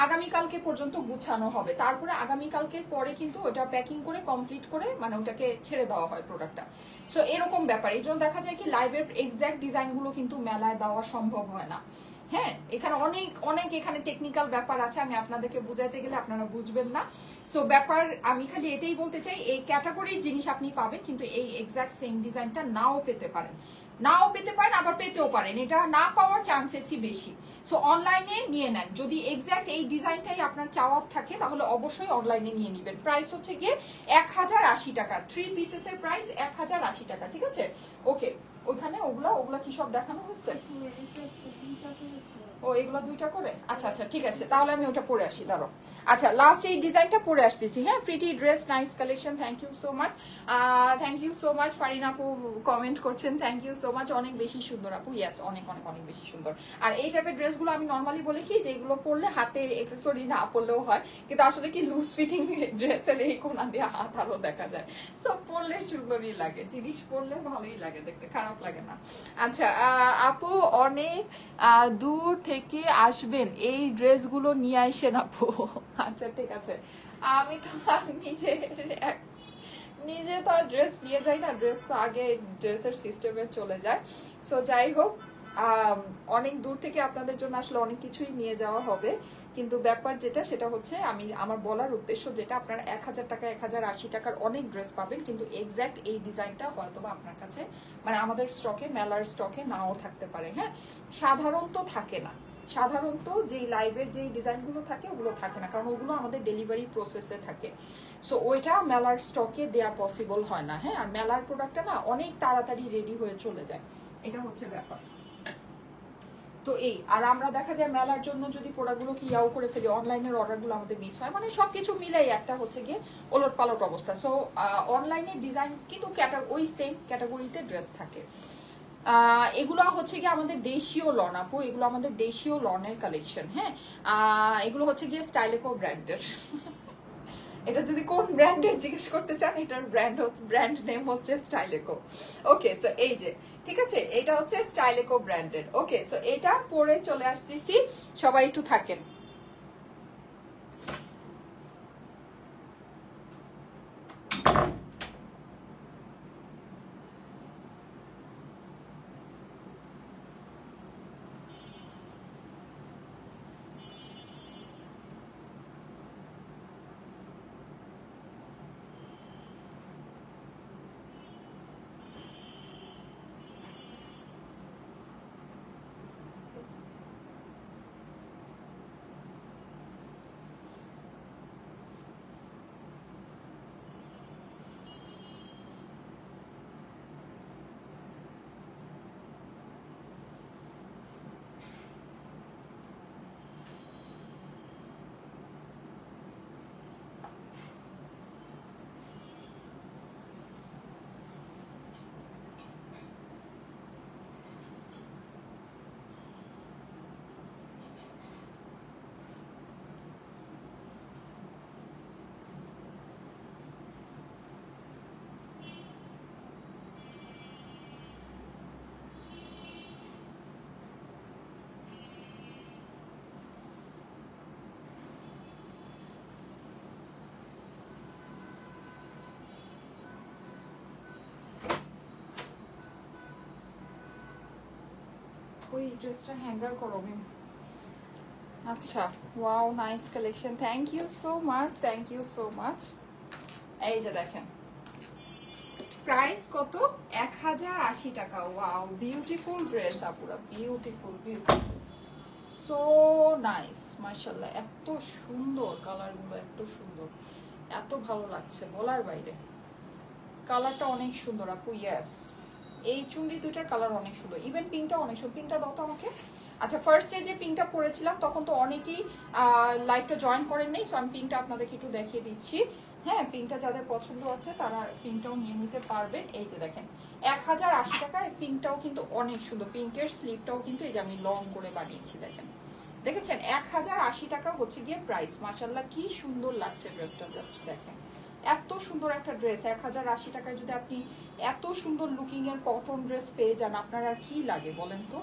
আগামীকালকে পর্যন্ত গুছানো হবে, তারপরে আগামীকালকের পরে কিন্তু ওটা প্যাকিং করে কমপ্লিট করে মানে ওটাকে ছেড়ে দেওয়া হয় প্রোডাক্টটা। সো এরকম ব্যাপার, এই জন্য দেখা যায় কি লাইভের এক্স্যাক্ট ডিজাইনগুলো কিন্তু মেলায় দেওয়া সম্ভব হয় না। হ্যাঁ, এখানে অনেক অনেক এখানে টেকনিক্যাল ব্যাপার আছে, আমি আপনাদেরকে বুঝাইতে গেলে আপনারা বুঝবেন না। সো ব্যাপার আমি খালি এটাই বলতে চাই, এই ক্যাটাগরির জিনিস আপনি পাবেন, কিন্তু এই এক্স্যাক্ট সেম ডিজাইনটা নাও পেতে পারেন, আবার পেতেও পারেন, এটা না পাওয়ার চান্সেসই বেশি। সো অনলাইনে নিয়ে নেন, যদি এক্স্যাক্ট এই ডিজাইনটাই আপনার চাওয়ার থাকে তাহলে অবশ্যই অনলাইনে নিয়ে নেবেন। প্রাইস হচ্ছে গিয়ে 1080 টাকা, 3 পিসেসের প্রাইস 1080 টাকা, ঠিক আছে? ওকে, ওইখানে ওগুলা কি সব দেখানো হচ্ছে? ও এগুলো দুইটা করে, আচ্ছা আচ্ছা ঠিক আছে, তাহলে আমি ওটা পরে আসি, দাঁড়ো। আচ্ছা লাস্ট এই ডিজাইনটা পরে আসতেছি। হ্যাঁ, pretty dress, nice collection, thank you so much, thank you so much. Farin আপু কমেন্ট করছেন, থ্যাংক ইউ সো মাচ, অনেক বেশি সুন্দর আপু, ইয়েস অনেক অনেক অনেক বেশি সুন্দর। আর এই টাইপের ড্রেসগুলো আমি নর্মালি বলি কি, যেগুলো পরলে হাতে এক্সেসরি না পরলেও হয়, কিন্তু আসলে কি লুজ ফিটিং ড্রেসের এই কোনা দিয়ে হাত আরো দেখা যায়, সব পরলে সুন্দরই লাগে, জিনিস পরলে ভালোই লাগে দেখতে, খারাপ লাগে না। আচ্ছা আপু অনেক দূর থেকে আসবেন, এই ড্রেসগুলো নিয়ে আসেন আপু। আচ্ছা ঠিক আছে, আমি তো আর নিজে তো আর ড্রেস নিয়ে যাই না, ড্রেস তো আগে ড্রেসের সিস্টেমে চলে যায়। সো যাই হোক, অনেক দূর থেকে আপনাদের জন্য আসলে অনেক কিছুই নিয়ে যাওয়া হবে, কিন্তু ব্যাপার যেটা সেটা হচ্ছে, আমি আমার বলার উদ্দেশ্য যেটা, আপনারা 1000 টাকা 1080 টাকার অনেক ড্রেস পাবেন, কিন্তু এক্স্যাক্ট এই ডিজাইনটা হয়তো বা আপনার কাছে মানে আমাদের স্টকে, মেলার স্টকে নাও থাকতে পারে। হ্যাঁ, সাধারণত থাকে না, সাধারণত যেই লাইভের যেই ডিজাইনগুলো থাকে ওগুলো থাকে না, কারণ ওগুলো আমাদের ডেলিভারি প্রসেসে থাকে। সো ওইটা মেলার স্টকে দেয়া পসিবল হয় না। হ্যাঁ, আর মেলার প্রোডাক্টটা না অনেক তাড়াতাড়ি রেডি হয়ে চলে যায়, এটা হচ্ছে ব্যাপার। তো এই, আর আমরা দেখা যায় মেলার জন্য যদি প্রোডাক্টগুলো কি ইয়াও করে ফেলি, অনলাইনের অর্ডারগুলো আমাদের মিস হয়, মানে সবকিছু মিলাই একটা হচ্ছে গিয়ে ওলট পালট অবস্থা। সো অনলাইনে ডিজাইন কিন্তু ওই সেম ক্যাটাগরিতে ড্রেস থাকে। এগুলো হচ্ছে গিয়ে আমাদের দেশীয় লন আপু, এগুলো আমাদের দেশীয় লনের কালেকশন। হ্যাঁ, এগুলো হচ্ছে গিয়ে স্টাইলেকো ব্র্যান্ডের। এটা যদি কোন ব্র্যান্ডের জিজ্ঞেস করতে চান, এটার ব্র্যান্ড নেম হচ্ছে স্টাইলেকো। ওকে, সো এই যে ঠিক আছে, এটা হচ্ছে স্টাইলেকো ব্র্যান্ডের। ওকে, সো এটা পরে চলে আসতেছি, সবাই একটু থাকেন। ওই ড্রেসটা হ্যাঙ্গার করো। আচ্ছা, wow nice collection, thank you so much, thank you so much. এই যে দেখেন, প্রাইস কত? 1080 টাকা। ওয়াও, বিউটিফুল ড্রেস আপুরা, বিউটিফুল বিউটিফুল, সো নাইস, মাশাআল্লাহ, এত সুন্দর কালারগুলো, এত সুন্দর, এত ভালো লাগছে বলার বাইরে। কালারটা অনেক সুন্দর আপু, ইয়েস, এই চুড়ি দুটার কালার অনেক সুন্দর, ইভেন পিঙ্কটা অনেক সুন্দর। পিঙ্কটা দাও তো আমাকে। আচ্ছা, ফার্স্টে যে পিঙ্কটা পরেছিলাম তখন তো অনেকেই লাইভটা জয়েন করেন নাই, সো আমি পিঙ্কটা আপনাদেরকে একটু দেখিয়ে দিচ্ছি। হ্যাঁ, পিঙ্কটা যাদের পছন্দ আছে তারা পিঙ্কটাও নিয়ে নিতে পারবেন। এই যে দেখেন, 1080 টাকায় পিঙ্কটাও কিন্তু অনেক সুন্দর, পিঙ্কের স্লিভটাও কিন্তু এই যে আমি লং করে বানিয়েছি, দেখেন, দেখেছেন? 1080 টাকা হচ্ছে গিয়ে প্রাইস। মাশাআল্লাহ, কি সুন্দর লাগছে ড্রেসটা, জাস্ট দেখেন, এত সুন্দর একটা ড্রেস 1080 টাকায় যদি আপনি এত সুন্দর লুকিং এর কটন ড্রেস পেয়ে যান, আপনার আর কি লাগে বলেন তো?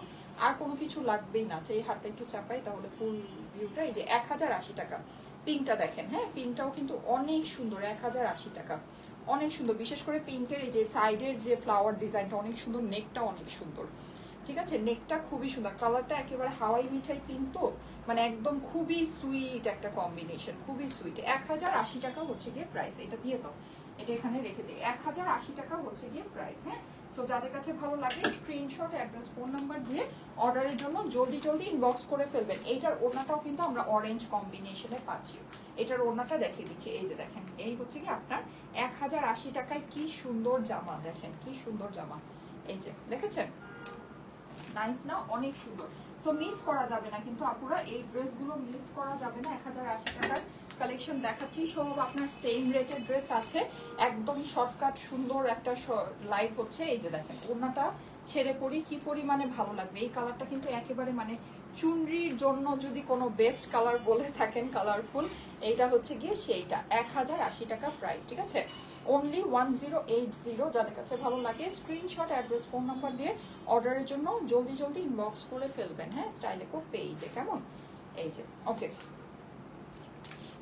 আর কোনো কিছু লাগবেই না। এই হাতটা একটু চাপাই, তাহলে ফুল ভিউটা। এই যে 1080 টাকা, পিঙ্কটা দেখেন। হ্যাঁ, পিঙ্কটাও কিন্তু অনেক সুন্দর, 1080 টাকা, অনেক সুন্দর। বিশেষ করে পিঙ্কের এই যে সাইডের যে ফ্লাওয়ার ডিজাইনটা অনেক সুন্দর, নেকটা অনেক সুন্দর, ঠিক আছে, নেকটা খুবই সুন্দর, কালারটা একেবারে হাওয়াই মিঠাই পিঙ্ক, তো মানে একদম খুবই সুইট একটা কম্বিনেশন, খুবই সুইট। 1080 টাকা হচ্ছে গিয়ে প্রাইস। এটা দিয়ে দাও, এটা এখানে রেখে দিই। 1080 টাকা হচ্ছে গিয়ে প্রাইস। হ্যাঁ, সো যাদের কাছে ভালো লাগে স্ক্রিনশট, অ্যাড্রেস, ফোন নাম্বার দিয়ে অর্ডারের জন্য জলদি জলদি ইনবক্স করে ফেলবেন। এইটার ওড়নাটাও কিন্তু আমরা অরেঞ্জ কম্বিনেশনে পাচ্ছি। এটার ওড়নাটা দেখিয়ে দিচ্ছি, এই যে দেখেন, এই হচ্ছে কি আপনার 1080 টাকায় কি সুন্দর জামা, দেখেন কি সুন্দর জামা। এই যে দেখেছেন, নাইস না, অনেক সুন্দর। সো মিস করা যাবে না কিন্তু আপুরা, এই ড্রেসগুলো মিস করা যাবে না। 1080 টাকার কালেকশন দেখাচ্ছি, সব আপনার সেম রেটের ড্রেস আছে, একদম শর্টকাট সুন্দর একটা লাইভ হচ্ছে। এই যে দেখেন ওড়নাটা ছেড়ে পরি, কি পরিমাণে ভালো লাগবে। এই কালারটা কিন্তু একেবারে মানে চুনরির জন্য যদি কোনো বেস্ট কালার বলে থাকেন কালারফুল, এইটা হচ্ছে গিয়ে সেইটা। 1080 টাকা প্রাইস, ঠিক আছে, অনলি 1080। যাদের কাছে ভালো লাগে স্ক্রিনশট, অ্যাড্রেস, ফোন নাম্বার দিয়ে অর্ডারের জন্য জলদি জলদি ইনবক্স করে ফেলবেন। হ্যাঁ, স্টাইলে কো পেজে, কেমন? এই যে ওকে,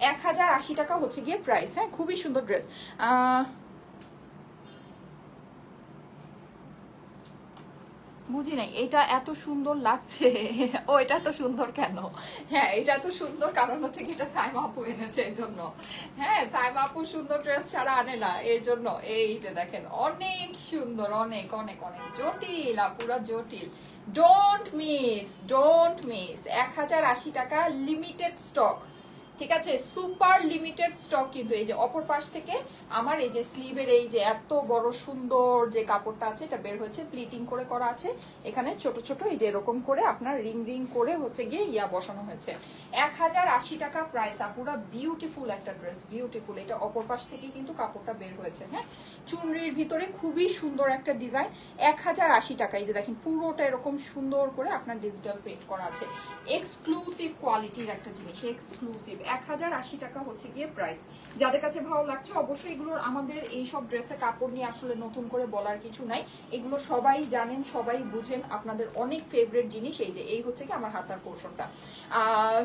1080 টাকা হচ্ছে গিয়ে প্রাইস। হ্যাঁ, খুবই সুন্দর ড্রেস। বুঝি নাই এটা এত সুন্দর লাগছে, ও এটা এত সুন্দর কেন? হ্যাঁ, এটা এত সুন্দর কারণ হচ্ছে কি এটা সাইমা আপু এনেছে এই জন্য। হ্যাঁ, সাইমা আপু সুন্দর ড্রেস ছাড়া আনে না, এই জন্য। এই যে দেখেন অনেক সুন্দর, অনেক অনেক অনেক জটিল, পুরা জটিল। Don't miss, don't miss. 1080 টাকা, লিমিটেড স্টক, ঠিক আছে, সুপার লিমিটেড স্টক। কিন্তু এই যে অপর পাশ থেকে আমার এই যে স্লিভের এই যে এত বড় সুন্দর যে কাপড়টা আছে, এটা বের হয়েছে, প্লিটিং করে করা আছে, এখানে ছোট ছোট এই যে এরকম করে আপনার রিং রিং করে হচ্ছে গিয়ে ইয়া বসানো হয়েছে। 1080 টাকা প্রাইস, আপুরা বিউটিফুল একটা ড্রেস, বিউটিফুল। এটা অপর পাশ থেকে কিন্তু কাপড়টা বের হয়েছে। হ্যাঁ, চুনরির ভিতরে খুবই সুন্দর একটা ডিজাইন। 1080 টাকা, এই যে দেখেন পুরোটা এরকম সুন্দর করে আপনার ডিজিটাল প্রিন্ট করা আছে। এক্সক্লুসিভ কোয়ালিটির একটা জিনিস, এক্সক্লুসিভ। 1080 টাকা হচ্ছে গিয়ে প্রাইস। যাদের কাছে ভালো লাগছে অবশ্যই এগুলোর, আমাদের এই সব ড্রেসের কাপড় নিয়ে আসলে নতুন করে বলার কিছু নাই, এগুলো সবাই জানেন, সবাই বুঝেন, আপনাদের অনেক ফেভারিট জিনিস। এই যে এই হচ্ছে কি আমার হাতার পোর্শনটা,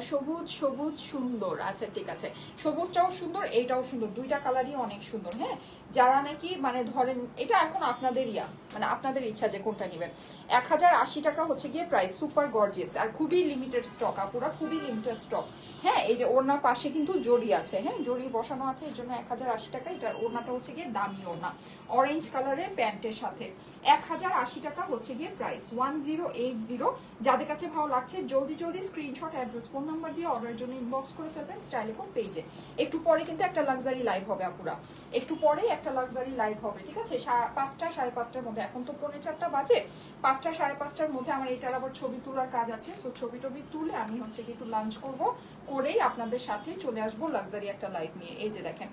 সবুজ সবুজ সুন্দর। আচ্ছা ঠিক আছে, সবুজটাও সুন্দর, এইটাও সুন্দর, দুইটা কালারই অনেক সুন্দর। হ্যাঁ, যারা নাকি মানে ধরেন এটা এখন আপনাদের মানে আপনাদের ইচ্ছা যে কোনটা নেবেন। 1080 টাকা হচ্ছে গিয়ে প্রাইস, সুপার গর্জিয়াস আর খুবই লিমিটেড স্টক, আপুরা খুবই লিমিটেড স্টক। হ্যাঁ, এই যে ওড়নার পাশে কিন্তু জড়ি আছে, হ্যাঁ জড়ি বসানো আছে, এর জন্য 1080 টাকা। এটার ওড়নাটা হচ্ছে গিয়ে দামি ওড়না, অরেঞ্জ কালারের প্যান্টের সাথে। 1080 টাকা হচ্ছে গিয়ে প্রাইস, 1080। যাদের কাছে ভালো লাগছে জলদি জলদি স্ক্রিনশট, অ্যাড্রেস, ফোন নাম্বার দিয়ে অর্ডারের জন্য ইনবক্স করে ফেলবেন স্টাইলেকো পেজে। একটু পরে কিন্তু একটা লাক্সারি লাইভ হবে আপুরা, একটু পরে একটা লাক্সারি লাইভ হবে, ঠিক আছে, 5টা 5:30টার মধ্যে। এখন তো 4:45 বাজে, 5টা 5:30টার মধ্যে আমার এটার আবার ছবি তোলার কাজ আছে। সো ছবি টবি তুলে আমি হচ্ছে কি একটু লাঞ্চ করবো, করেই আপনাদের সাথে চলে আসবো লাক্সারি একটা লাইভ নিয়ে। এই যে দেখেন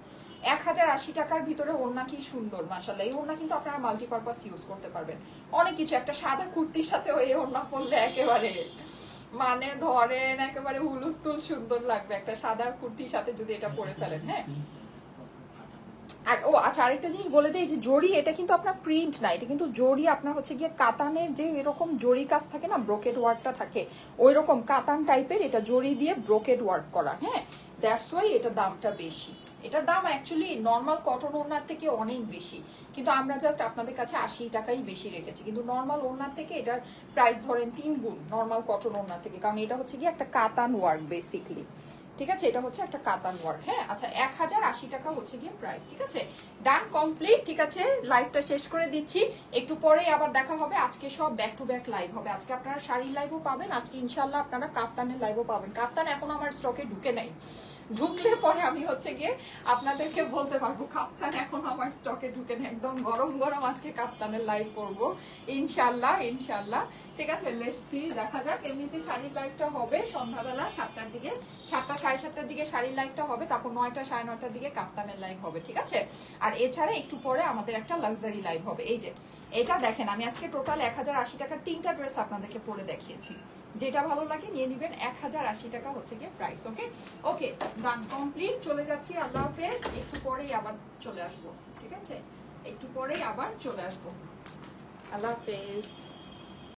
1080 টাকার ভিতরে ওড়না কি সুন্দর, মাশাআল্লাহ। এই ওড়না কিন্তু আপনারা মাল্টিপারপাস ইউজ করতে পারবেন, অনেক কিছু। একটা সাদা কুর্তির সাথে এই ওড়না পরলে একেবারে মানে ধরেন একেবারে হুলুস্থুল সুন্দর লাগবে, একটা সাদা কুর্তির সাথে যদি এটা পরে ফেলেন। হ্যাঁ, আর ও আচ্ছা আরেকটা জিনিস বলে দেই, যে জড়ি এটা কিন্তু আপনার প্রিন্ট না, এটা কিন্তু জড়ি আপনার হচ্ছে গিয়ে কাতানের যে এরকম জড়ি কাজ থাকে না, ব্রোকেট ওয়ার্কটা থাকে, ওই রকম কাতান টাইপের এটা জড়ি দিয়ে ব্রোকেট ওয়ার্ক করা। হ্যাঁ, দ্যাটস ওয়াই এটা দামটা বেশি। এটার দাম অ্যাকচুয়ালি নর্মাল কটন ওড়নার থেকে অনেক বেশি, কিন্তু আমরা জাস্ট আপনাদের কাছে 80 টাকাই বেশি রেখেছি। কিন্তু নর্মাল ওড়নার থেকে এটার প্রাইস ধরেন 3 গুণ নর্মাল কটন ওড়নার থেকে, কারণ এটা হচ্ছে গিয়ে একটা কাতান ওয়ার্ক বেসিকলি, ঠিক আছে, এটা হচ্ছে একটা কাতান ওয়ার্ক। হ্যাঁ, আচ্ছা 1080 টাকা হচ্ছে গিয়ে প্রাইস, ঠিক আছে, ডান কমপ্লিট। ঠিক আছে, লাইভটা শেষ করে দিচ্ছি, একটু পরে আবার দেখা হবে। আজকে সব ব্যাক টু ব্যাক লাইভ হবে, আজকে আপনারা শাড়ির লাইভও পাবেন, আজকে ইনশাল্লাহ আপনারা কাফতানের লাইভও পাবেন। কাফতান এখন আমার স্টকে ঢুকে নাই, ঢুকলে পরে আমি হচ্ছে গিয়ে আপনাদেরকে বলতে পারবো কাফতান এখন আমার স্টকে ঢুকে নেই, একদম গরম গরম আজকে কাফতানের লাইভ করবো ইনশাল্লাহ, ইনশাল্লাহ। ঠিক আছে, লেটস সি, দেখা যাক। এমনিতে শাড়ির লাইভটা হবে সন্ধ্যাবেলা 7টার দিকে, 7টা 7:30টার দিকে শাড়ির লাইভটা হবে, তারপর 9টা 9:30টার দিকে কাফতানের লাইভ হবে, ঠিক আছে। আর এছাড়া একটু পরে আমাদের একটা লাক্সারি লাইভ হবে। এই যে এটা দেখেন, আমি আজকে টোটাল 1080 টাকার 3টা ড্রেস আপনাদেরকে পরে দেখিয়েছি, যেটা ভালো লাগে নিয়ে নিবেন। 1080 টাকা হচ্ছে গিয়ে প্রাইস। ওকে ওকে, ডান কমপ্লিট। চলে যাচ্ছি, আল্লাহ হাফেজ। একটু পরেই আবার চলে আসবো, ঠিক আছে, একটু পরেই আবার চলে আসবো। আল্লাহ হাফেজ।